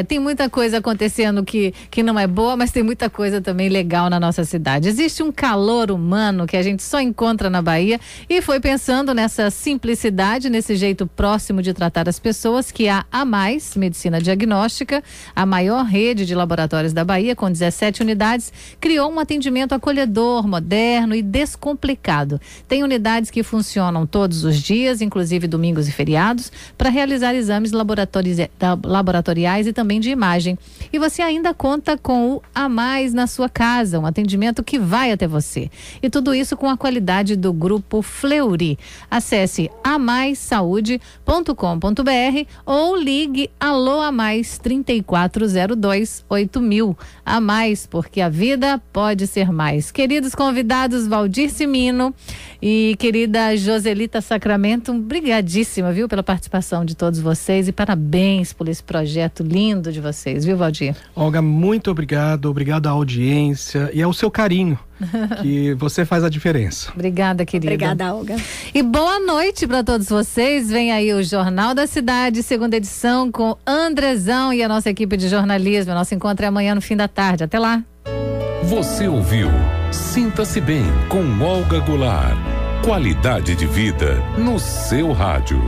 tem muita coisa acontecendo que não é boa, mas tem muita coisa também legal na nossa cidade. Existe um calor humano que a gente só encontra na Bahia e foi pensando nessa simplicidade, nesse jeito próximo de tratar as pessoas que a AMAIS Medicina Diagnóstica, a maior rede de laboratórios da Bahia, com 17 unidades, criou um atendimento acolhedor, moderno e descomplicado. Tem unidades que funcionam todos os dias, inclusive domingos e feriados, para realizar exames laboratoriais e também de imagem. E você ainda conta com o AMAIS na sua casa, um atendimento que vai até você. E tudo isso com a qualidade do Grupo Fleury. Acesse amaissaude.com.br ou ligue Alô AMAIS 3402-8000. AMAIS, porque a vida pode ser mais. Queridos convidados, Valdir Cimino e querida Joselita Sacramento, brigadíssima, viu, pela participação de todos vocês e parabéns por esse projeto lindo de vocês, viu, Valdir? Olga, muito obrigado à audiência e ao seu carinho, que você faz a diferença. Obrigada, querida. Obrigada, Olga. E boa noite para todos vocês. Vem aí o Jornal da Cidade, segunda edição, com Andrezão e a nossa equipe de jornalismo. Nosso encontro é amanhã no fim da tarde. Até lá. Você ouviu Sinta-se Bem com Olga Goulart. Qualidade de vida no seu rádio.